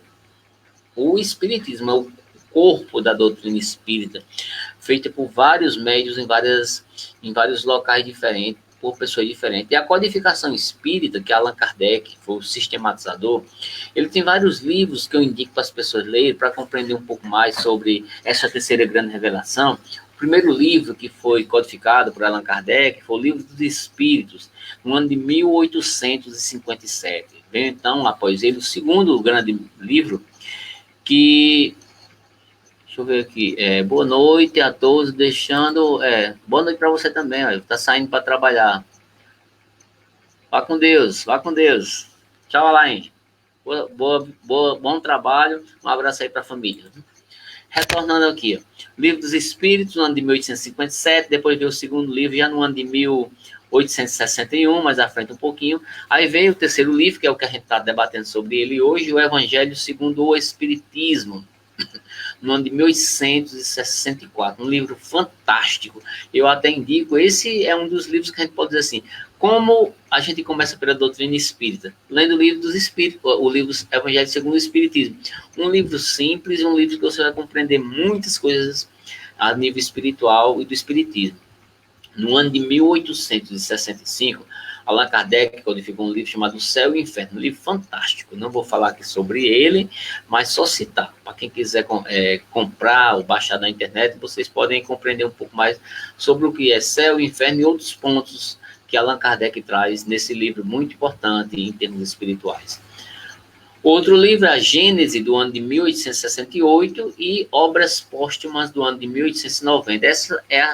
S1: o Espiritismo, é o corpo da doutrina espírita, feita por vários médiuns em vários locais diferentes, por pessoas diferentes. E a codificação espírita, que Allan Kardec foi o sistematizador, ele tem vários livros que eu indico para as pessoas lerem, para compreender um pouco mais sobre essa terceira grande revelação. O primeiro livro que foi codificado por Allan Kardec foi o Livro dos Espíritos, no ano de 1857. Veio então, após ele, o segundo grande livro, que... Deixa eu ver aqui. Boa noite a todos, deixando... boa noite para você também, ó, tá saindo para trabalhar. Vá com Deus, vá com Deus. Tchau, Alain. Bom trabalho, um abraço aí para a família. Retornando aqui, ó. Livro dos Espíritos, no ano de 1857, depois veio o segundo livro, já no ano de 1861, mais à frente um pouquinho. Aí veio o terceiro livro, que é o que a gente está debatendo sobre ele hoje, o Evangelho segundo o Espiritismo, no ano de 1864, um livro fantástico. Eu até indico, esse é um dos livros que a gente pode dizer assim, como a gente começa pela doutrina espírita, lendo o livro dos Espíritos, o livro Evangelho segundo o Espiritismo. Um livro simples, um livro que você vai compreender muitas coisas a nível espiritual e do Espiritismo. No ano de 1865, Allan Kardec codificou um livro chamado O Céu e o Inferno, um livro fantástico. Não vou falar aqui sobre ele, mas só citar. Para quem quiser comprar ou baixar na internet, vocês podem compreender um pouco mais sobre o que é céu e inferno e outros pontos que Allan Kardec traz nesse livro muito importante em termos espirituais. Outro livro é a Gênese, do ano de 1868, e Obras Póstumas, do ano de 1890. Essa é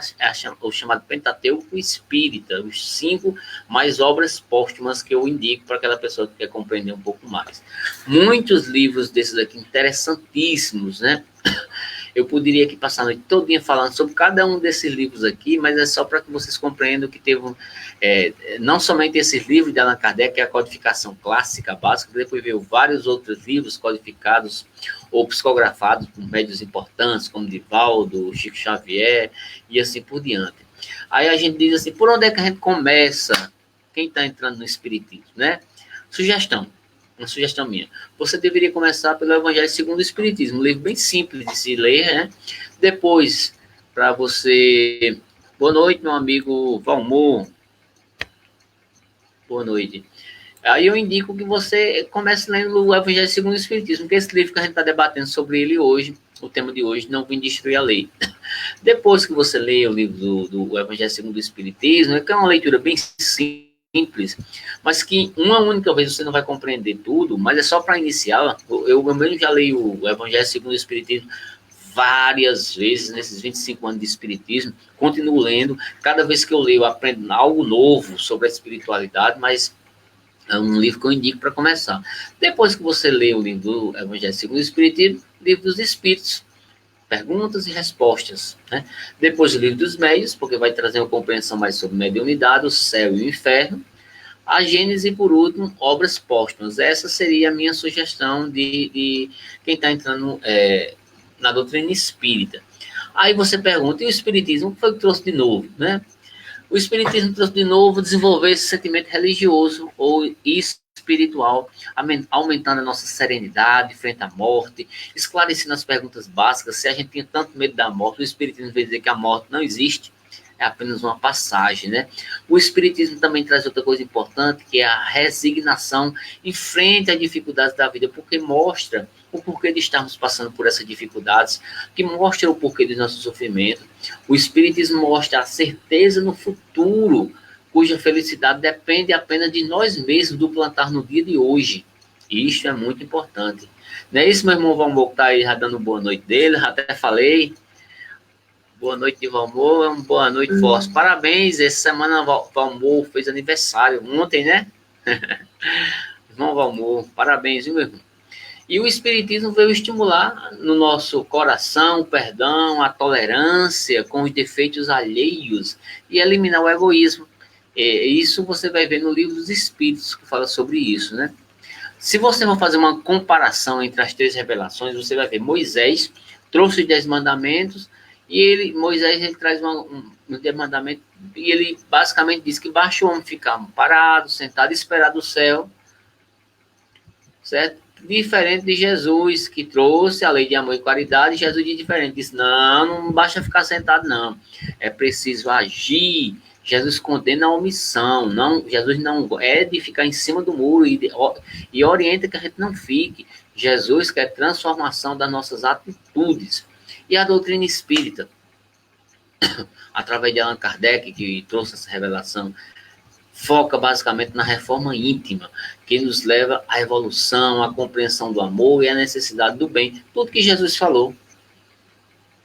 S1: o chamado Pentateuco Espírita, os 5 mais obras póstumas que eu indico para aquela pessoa que quer compreender um pouco mais. Muitos livros desses aqui interessantíssimos, né? Eu poderia aqui passar a noite todinha falando sobre cada um desses livros aqui, mas é só para que vocês compreendam que teve não somente esses livros de Allan Kardec, que é a codificação clássica, básica, depois veio vários outros livros codificados ou psicografados por médios importantes, como Divaldo, Chico Xavier, e assim por diante. Aí a gente diz assim, por onde é que a gente começa? Quem está entrando no espiritismo, né? Uma sugestão minha. Você deveria começar pelo Evangelho segundo o Espiritismo, um livro bem simples de se ler, né? Depois, para você... Boa noite, meu amigo Valmor. Boa noite. Aí eu indico que você comece lendo o Evangelho segundo o Espiritismo, que é esse livro que a gente está debatendo sobre ele hoje, o tema de hoje, Não Vim Destruir a Lei. Depois que você lê o livro do Evangelho segundo o Espiritismo, que é uma leitura bem simples, mas que uma única vez você não vai compreender tudo, mas é só para iniciar. Eu mesmo já leio o Evangelho segundo o Espiritismo várias vezes nesses 25 anos de Espiritismo, continuo lendo, cada vez que eu leio eu aprendo algo novo sobre a espiritualidade, mas É um livro que eu indico para começar. Depois que você lê o livro do Evangelho segundo o Espiritismo, livro dos Espíritos, perguntas e respostas, né? Depois o livro dos Médiuns, porque vai trazer uma compreensão mais sobre mediunidade, o céu e o inferno. A Gênese, e por último, obras póstumas. Essa seria a minha sugestão de quem está entrando na doutrina espírita. Aí você pergunta, e o Espiritismo, o que foi que trouxe de novo, né? O Espiritismo trouxe de novo desenvolver esse sentimento religioso ou espiritual, aumentando a nossa serenidade frente à morte, esclarecendo as perguntas básicas. Se a gente tinha tanto medo da morte, o Espiritismo veio dizer que a morte não existe, é apenas uma passagem, né? O Espiritismo também traz outra coisa importante, que é a resignação em frente às dificuldades da vida, porque mostra o porquê de estarmos passando por essas dificuldades, que mostra o porquê do nosso sofrimento. O Espiritismo mostra a certeza no futuro, cuja felicidade depende apenas de nós mesmos, do plantar no dia de hoje. E isso é muito importante. Não é isso, meu irmão Valmor, que está aí já dando boa noite dele, já até falei. Boa noite de Valmor, boa noite, Força. Parabéns, essa semana Valmor fez aniversário, ontem, né? Irmão Valmor, parabéns, viu, meu irmão? E o Espiritismo veio estimular no nosso coração o perdão, a tolerância com os defeitos alheios e eliminar o egoísmo. Isso você vai ver no livro dos Espíritos, que fala sobre isso, né? Se você for fazer uma comparação entre as três revelações, você vai ver Moisés trouxe os 10 mandamentos e Moisés ele traz um 10 mandamentos e ele basicamente diz que basta o homem ficar parado, sentado e esperar do céu, certo? Diferente de Jesus, que trouxe a lei de amor e caridade. Jesus diz diferente, disse, não basta ficar sentado, não. É preciso agir. Jesus condena a omissão. Jesus não é de ficar em cima do muro e orienta que a gente não fique. Jesus quer transformação das nossas atitudes. E a doutrina espírita, através de Allan Kardec, que trouxe essa revelação, foca basicamente na reforma íntima, que nos leva à evolução, à compreensão do amor e à necessidade do bem. Tudo que Jesus falou.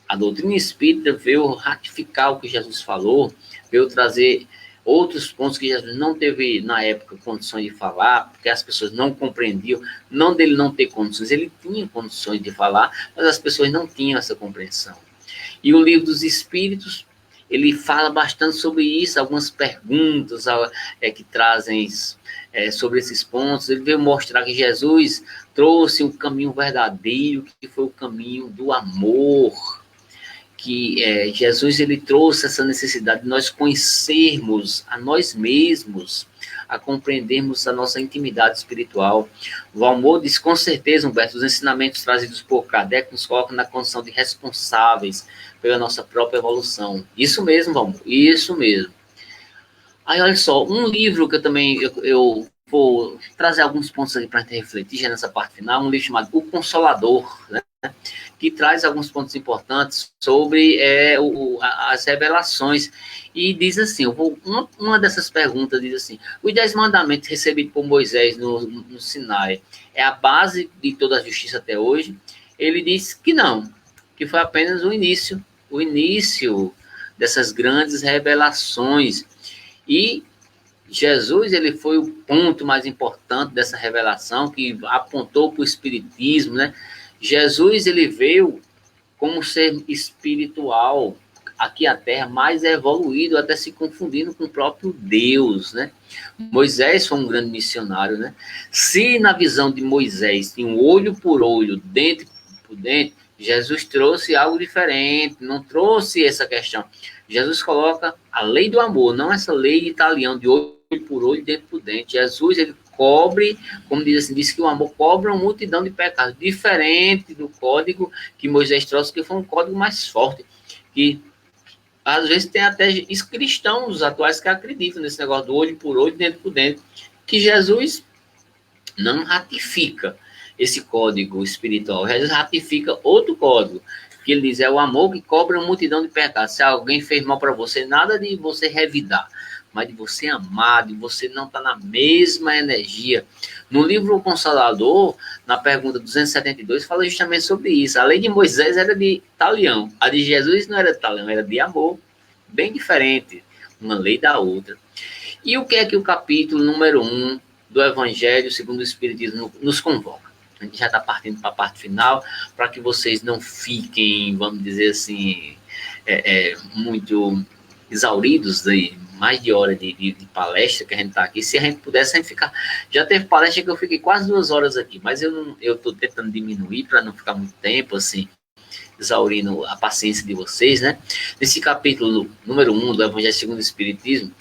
S1: A doutrina espírita veio ratificar o que Jesus falou, veio trazer outros pontos que Jesus não teve, na época, condições de falar, porque as pessoas não compreendiam, não dele não ter condições, ele tinha condições de falar, mas as pessoas não tinham essa compreensão. E o livro dos Espíritos, ele fala bastante sobre isso, algumas perguntas que trazem sobre esses pontos. Ele veio mostrar que Jesus trouxe um caminho verdadeiro, que foi o caminho do amor, que Jesus ele trouxe essa necessidade de nós conhecermos a nós mesmos, a compreendermos a nossa intimidade espiritual. O Valmor diz, com certeza, Humberto, os ensinamentos trazidos por Kardec nos colocam na condição de responsáveis pela nossa própria evolução. Isso mesmo, Valmor, isso mesmo. Aí, olha só, um livro que eu também eu vou trazer alguns pontos ali para a gente refletir já nessa parte final, um livro chamado O Consolador, né? Que traz alguns pontos importantes sobre as revelações. E diz assim, uma dessas perguntas diz assim, os 10 mandamentos recebidos por Moisés no Sinai é a base de toda a justiça até hoje? Ele diz que não, que foi apenas o início dessas grandes revelações. E Jesus, ele foi o ponto mais importante dessa revelação, que apontou para o Espiritismo, né? Jesus, ele veio como ser espiritual, aqui a Terra, mais evoluído, até se confundindo com o próprio Deus, né? Moisés foi um grande missionário, né? Se na visão de Moisés tinha um olho por olho, dente por dente, Jesus trouxe algo diferente, não trouxe essa questão. Jesus coloca a lei do amor, não essa lei de talião, de olho por olho, dente por dente. Jesus, ele cobre, como diz assim, diz que o amor cobre uma multidão de pecados, diferente do código que Moisés trouxe, que foi um código mais forte, que às vezes tem até cristãos atuais que acreditam nesse negócio do olho por olho, dente por dente, que Jesus não ratifica esse código espiritual, Jesus ratifica outro código, que ele diz, é o amor que cobre uma multidão de pecados. Se alguém fez mal para você, nada de você revidar, mas de você amar, de você não estar na mesma energia. No livro O Consolador, na pergunta 272, fala justamente sobre isso. A lei de Moisés era de talião, a de Jesus não era de talião, era de amor, bem diferente, uma lei da outra. E o que é que o capítulo número 1 do Evangelho segundo o Espiritismo nos convoca. A gente já está partindo para a parte final, para que vocês não fiquem, vamos dizer assim, muito exauridos de mais de hora de palestra que a gente está aqui. Se a gente pudesse, a gente ficar... Já teve palestra que eu fiquei quase 2 horas aqui, mas eu estou tentando diminuir para não ficar muito tempo, assim, exaurindo a paciência de vocês, né? Nesse capítulo número 1 do Evangelho segundo o Espiritismo,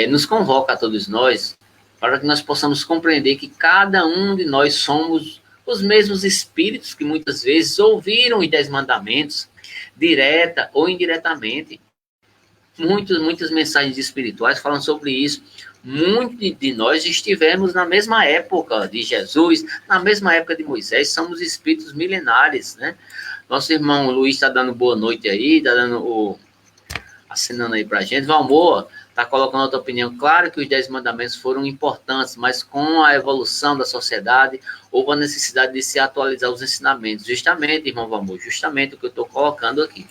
S1: nos convoca a todos nós para que nós possamos compreender que cada um de nós somos os mesmos espíritos que muitas vezes ouviram os 10 mandamentos, direta ou indiretamente. Muitas mensagens espirituais falam sobre isso. Muitos de nós estivemos na mesma época de Jesus, na mesma época de Moisés, somos espíritos milenares, né? Nosso irmão Luiz está dando boa noite aí, está dando assinando aí pra gente. Valmor está colocando outra opinião. Claro que os 10 mandamentos foram importantes, mas com a evolução da sociedade, houve a necessidade de se atualizar os ensinamentos. Justamente, irmão Valmor, justamente o que eu estou colocando aqui.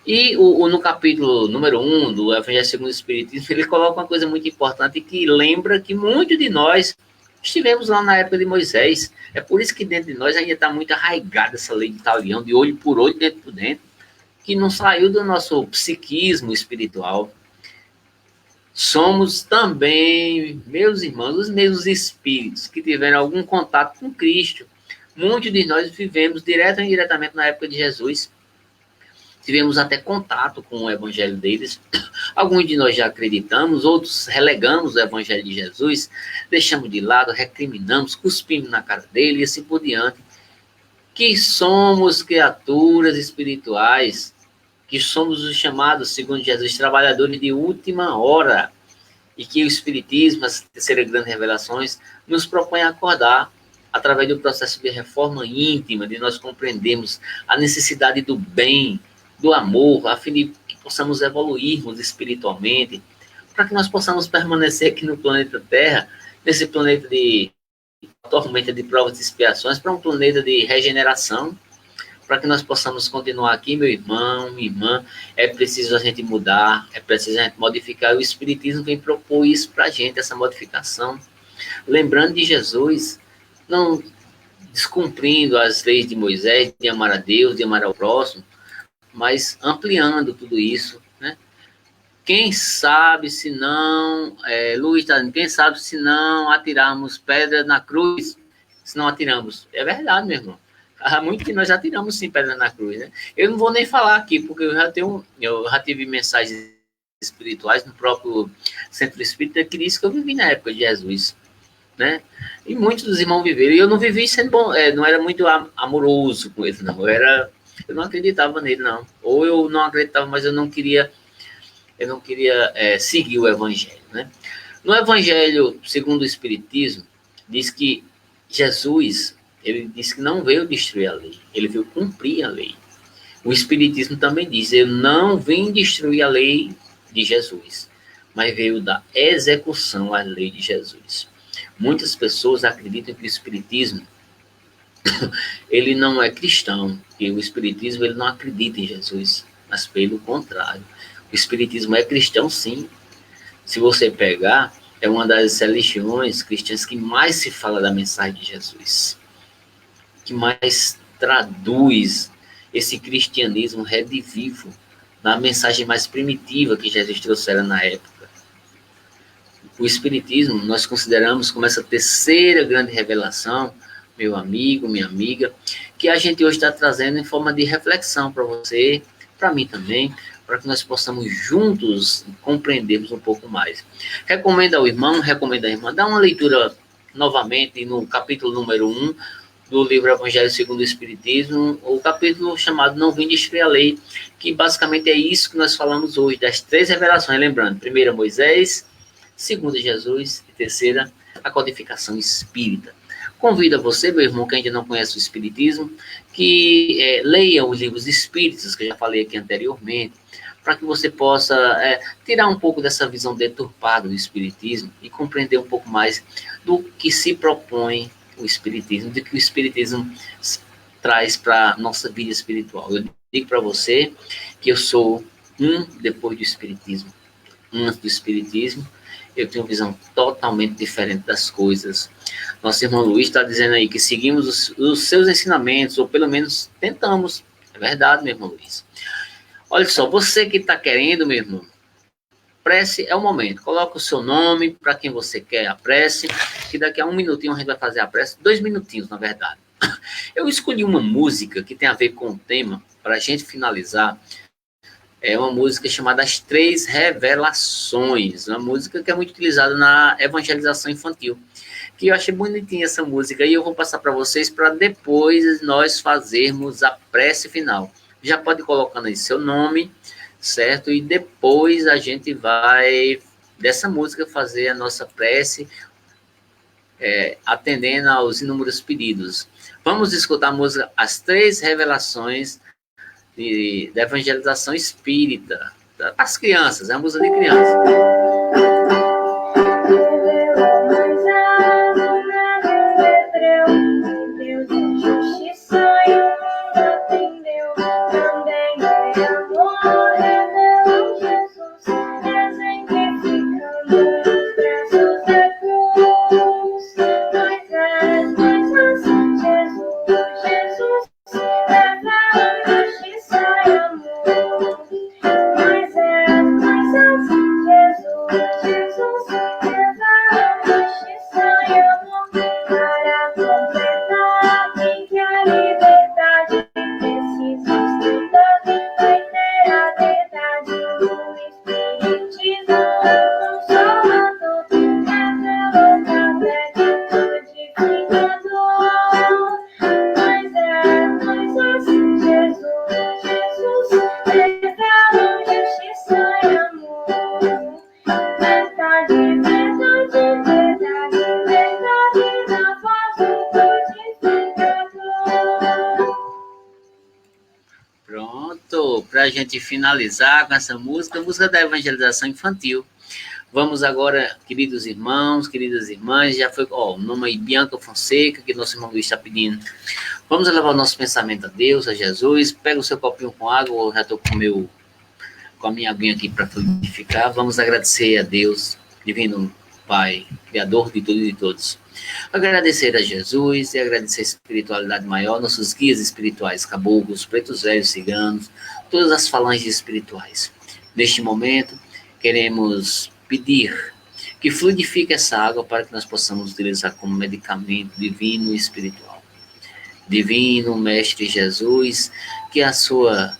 S1: E no capítulo número 1 do Evangelho segundo o Espiritismo, ele coloca uma coisa muito importante que lembra que muitos de nós estivemos lá na época de Moisés. É por isso que dentro de nós ainda está muito arraigada essa lei de talião, de olho por olho, dentro por dentro, que não saiu do nosso psiquismo espiritual. Somos também, meus irmãos, os mesmos espíritos que tiveram algum contato com Cristo. Muitos de nós vivemos direto ou indiretamente na época de Jesus. Tivemos até contato com o evangelho deles. Alguns de nós já acreditamos, outros relegamos o evangelho de Jesus, deixamos de lado, recriminamos, cuspimos na cara dele e assim por diante. Que somos criaturas espirituais, que somos os chamados, segundo Jesus, trabalhadores de última hora, e que o Espiritismo, as terceiras grandes revelações, nos propõe a acordar através do processo de reforma íntima, de nós compreendermos a necessidade do bem, do amor, a fim de que possamos evoluirmos espiritualmente, para que nós possamos permanecer aqui no planeta Terra, nesse planeta de tormenta de provas e expiações, para um planeta de regeneração, para que nós possamos continuar aqui, meu irmão, minha irmã. É preciso a gente mudar, é preciso a gente modificar. O Espiritismo vem propor isso para a gente, essa modificação. Lembrando de Jesus, não descumprindo as leis de Moisés, de amar a Deus, de amar ao próximo, mas ampliando tudo isso, né? Quem sabe se não, Luiz está dizendo, quem sabe se não atirarmos pedra na cruz, se não atiramos. É verdade, meu irmão. Muito que nós já tiramos sim pedra na cruz, né? Eu não vou nem falar aqui, porque eu já tive mensagens espirituais no próprio Centro Espírita que disse que eu vivi na época de Jesus, né? E muitos dos irmãos viveram, e eu não vivi sendo bom, não era muito amoroso com ele, não. Eu não acreditava nele, não. Ou eu não acreditava, mas eu não queria seguir o Evangelho, né? No Evangelho, segundo o Espiritismo, diz que Jesus, ele disse que não veio destruir a lei, ele veio cumprir a lei. O Espiritismo também diz, eu não vim destruir a lei de Jesus, mas veio dar execução à lei de Jesus. Muitas pessoas acreditam que o Espiritismo ele não é cristão, e o Espiritismo ele não acredita em Jesus, mas pelo contrário. O Espiritismo é cristão, sim. Se você pegar, é uma das religiões cristãs que mais se fala da mensagem de Jesus, que mais traduz esse cristianismo redivivo na mensagem mais primitiva que Jesus trouxera na época. O Espiritismo nós consideramos como essa terceira grande revelação, meu amigo, minha amiga, que a gente hoje está trazendo em forma de reflexão para você, para mim também, para que nós possamos juntos compreendermos um pouco mais. Recomendo ao irmão, recomendo à irmã, dá uma leitura novamente no capítulo número 1 do livro Evangelho segundo o Espiritismo, o capítulo chamado Não Vim Destruir a Lei, que basicamente é isso que nós falamos hoje, das 3 revelações, lembrando, primeira Moisés, segunda Jesus e terceira a codificação espírita. Convido a você, meu irmão, que ainda não conhece o Espiritismo, que leia os livros espíritas, que eu já falei aqui anteriormente, para que você possa tirar um pouco dessa visão deturpada do Espiritismo e compreender um pouco mais do que se propõe o Espiritismo, do que o Espiritismo traz para a nossa vida espiritual. Eu digo para você que eu sou depois do Espiritismo. antes do Espiritismo, eu tenho uma visão totalmente diferente das coisas. Nosso irmão Luiz está dizendo aí que seguimos os seus ensinamentos, ou pelo menos tentamos. É verdade, meu irmão Luiz. Olha só, você que está querendo, meu irmão, prece é o momento. Coloca o seu nome para quem você quer a prece, que daqui a 1 minutinho a gente vai fazer a prece. 2 minutinhos, na verdade. Eu escolhi uma música que tem a ver com o tema, para a gente finalizar. É uma música chamada As Três Revelações, uma música que é muito utilizada na evangelização infantil. Que eu achei bonitinha essa música e eu vou passar para vocês para depois nós fazermos a prece final. Já pode colocando aí seu nome, certo? E depois a gente vai, dessa música, fazer a nossa prece, atendendo aos inúmeros pedidos. Vamos escutar a música As Três Revelações da evangelização espírita. As crianças, é uma música de criança. Pronto, para a gente finalizar com essa música, a música da evangelização infantil. Vamos agora, queridos irmãos, queridas irmãs, já foi, o nome aí, Bianca Fonseca, que nosso irmão Luiz está pedindo. Vamos levar o nosso pensamento a Deus, a Jesus. Pega o seu copinho com água, eu já estou com a minha aguinha aqui para fluidificar. Vamos agradecer a Deus, Divino Pai, Criador de tudo e de todos. Agradecer a Jesus e agradecer a espiritualidade maior, nossos guias espirituais, caboclos, pretos velhos, ciganos, todas as falanges espirituais. Neste momento, queremos pedir que fluidifique essa água para que nós possamos utilizar como medicamento divino e espiritual. Divino Mestre Jesus, que a sua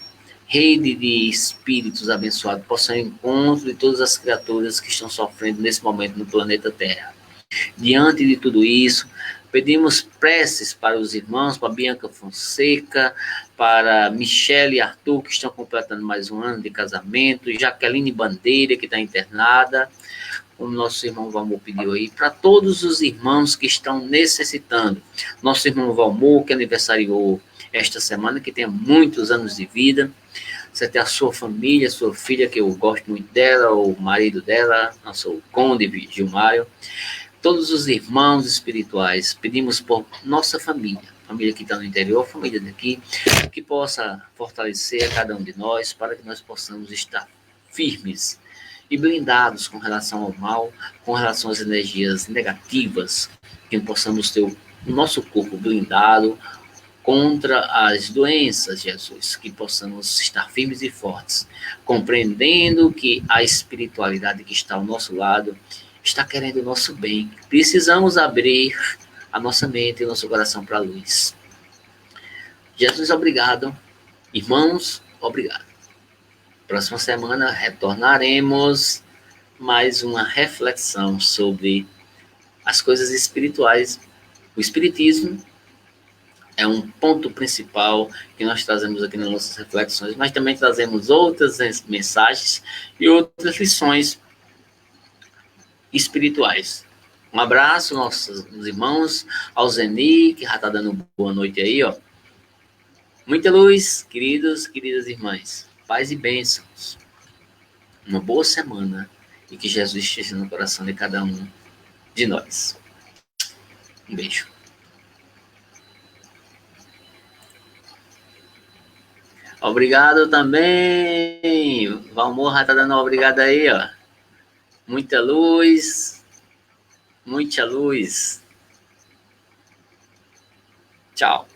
S1: rede de espíritos abençoados possa ir ao encontro de todas as criaturas que estão sofrendo nesse momento no planeta Terra. Diante de tudo isso, pedimos preces para os irmãos, para Bianca Fonseca, para Michele e Arthur, que estão completando mais um ano de casamento, Jaqueline Bandeira, que está internada, como nosso irmão Valmor pediu aí, para todos os irmãos que estão necessitando. Nosso irmão Valmor, que aniversariou esta semana, que tem muitos anos de vida. Você tem a sua família, sua filha, que eu gosto muito dela, o marido dela, nosso Conde Gilmário. Todos os irmãos espirituais, pedimos por nossa família que está no interior, família daqui, que possa fortalecer a cada um de nós, para que nós possamos estar firmes e blindados com relação ao mal, com relação às energias negativas, que possamos ter o nosso corpo blindado contra as doenças, Jesus, que possamos estar firmes e fortes, compreendendo que a espiritualidade que está ao nosso lado está querendo o nosso bem. Precisamos abrir a nossa mente e o nosso coração para a luz. Jesus, obrigado. Irmãos, obrigado. Próxima semana retornaremos mais uma reflexão sobre as coisas espirituais. O espiritismo é um ponto principal que nós trazemos aqui nas nossas reflexões, mas também trazemos outras mensagens e outras lições espirituais. Um abraço, nossos irmãos, ao Zeni, que já está dando boa noite aí, ó. Muita luz, queridos, queridas irmãs. Paz e bênçãos. Uma boa semana e que Jesus esteja no coração de cada um de nós. Um beijo. Obrigado também. Valmor já está dando obrigado aí, ó. Muita luz. Muita luz. Tchau.